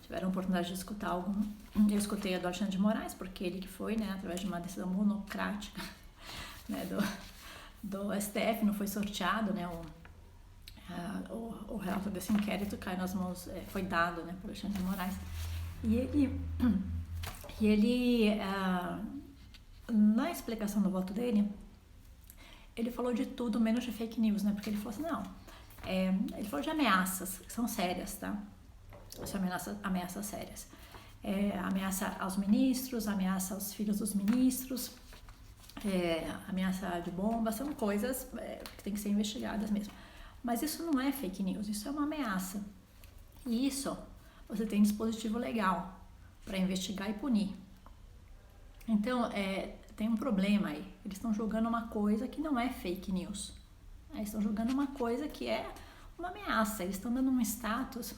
tiveram a oportunidade de escutar algum. Eu escutei a do Alexandre de Moraes, porque ele que foi, né, através de uma decisão monocrática, né, do STF, não foi sorteado, né, o relato desse inquérito caiu nas mãos, foi dado, né, por Alexandre de Moraes. E ele na explicação do voto dele, ele falou de tudo menos de fake news, né? Porque ele falou assim, não, ele falou de ameaças, que são sérias, tá? São ameaças sérias. Ameaça aos ministros, ameaça aos filhos dos ministros, ameaça de bomba, são coisas que tem que ser investigadas mesmo. Mas isso não é fake news, isso é uma ameaça. E isso, você tem dispositivo legal para investigar e punir. Então, tem um problema aí. Eles estão julgando uma coisa que não é fake news. Eles estão julgando uma coisa que é uma ameaça. Eles estão dando um status.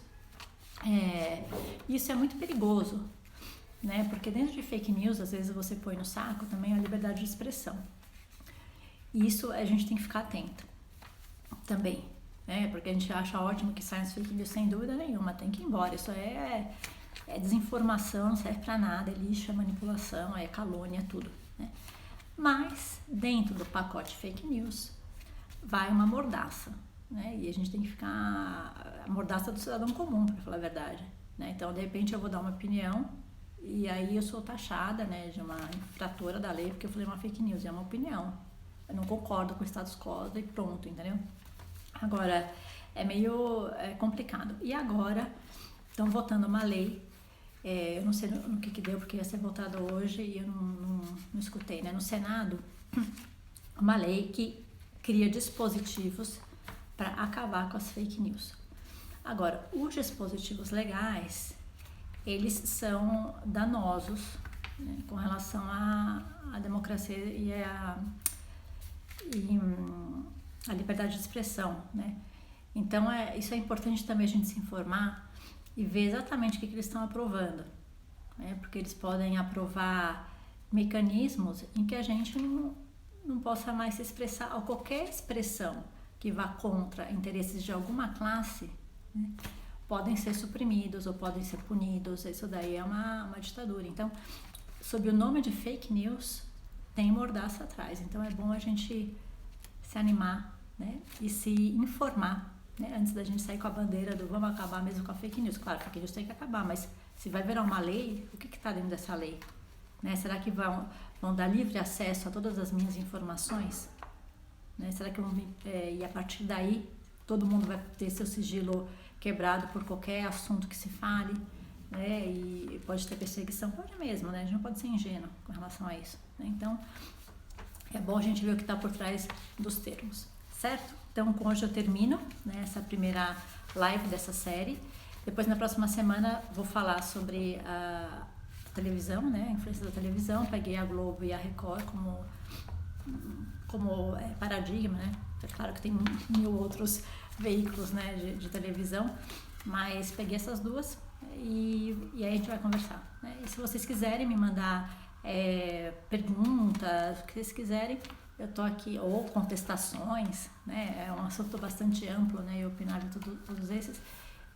Isso é muito perigoso, né? Porque dentro de fake news, às vezes você põe no saco também a liberdade de expressão. E isso a gente tem que ficar atento também, né? Porque a gente acha ótimo que saiam as fake news sem dúvida nenhuma. Tem que ir embora. Isso é desinformação, não serve pra nada, é lixo, é manipulação, é calúnia, é tudo, né? Mas dentro do pacote fake news vai uma mordaça, né? E a gente tem que ficar a mordaça do cidadão comum, para falar a verdade, né? Então, de repente, eu vou dar uma opinião e aí eu sou taxada, né, de uma infratora da lei porque eu falei uma fake news, é uma opinião. Eu não concordo com o status quo e pronto, entendeu? Agora, é meio complicado. E agora estão votando uma lei. Eu não sei no que deu, porque ia ser votado hoje e eu não escutei, né? No Senado, uma lei que cria dispositivos para acabar com as fake news. Agora, os dispositivos legais, eles são danosos, né, com relação à democracia e a liberdade de expressão, né? Então, isso é importante também a gente se informar e ver exatamente o que eles estão aprovando, né? Porque eles podem aprovar mecanismos em que a gente não possa mais se expressar, ou qualquer expressão que vá contra interesses de alguma classe, né, podem ser suprimidos ou podem ser punidos. Isso daí é uma ditadura. Então, sob o nome de fake news, tem mordaça atrás. Então, é bom a gente se animar, né, e se informar, né, antes da gente sair com a bandeira do vamos acabar mesmo com a fake news. Claro, a fake news tem que acabar, mas se vai virar uma lei, o que está dentro dessa lei? Né? Será que vão dar livre acesso a todas as minhas informações? Né? Será que e a partir daí todo mundo vai ter seu sigilo quebrado por qualquer assunto que se fale? Né? E pode ter perseguição? Pode mesmo, né? A gente não pode ser ingênuo com relação a isso. Né? Então, é bom a gente ver o que está por trás dos termos, certo? Então, com hoje eu termino, né, essa primeira live dessa série. Depois, na próxima semana, vou falar sobre a televisão, né, a influência da televisão. Peguei a Globo e a Record como paradigma, né? É claro que tem 1000 outros veículos, né, de televisão, mas peguei essas duas e aí a gente vai conversar, né? E se vocês quiserem me mandar perguntas, o que vocês quiserem, eu tô aqui, ou contestações, né? É um assunto bastante amplo, né? E opinável todos esses.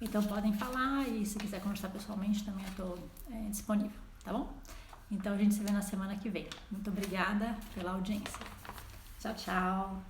Então podem falar e se quiser conversar pessoalmente também eu tô disponível, tá bom? Então a gente se vê na semana que vem. Muito obrigada pela audiência. Tchau, tchau.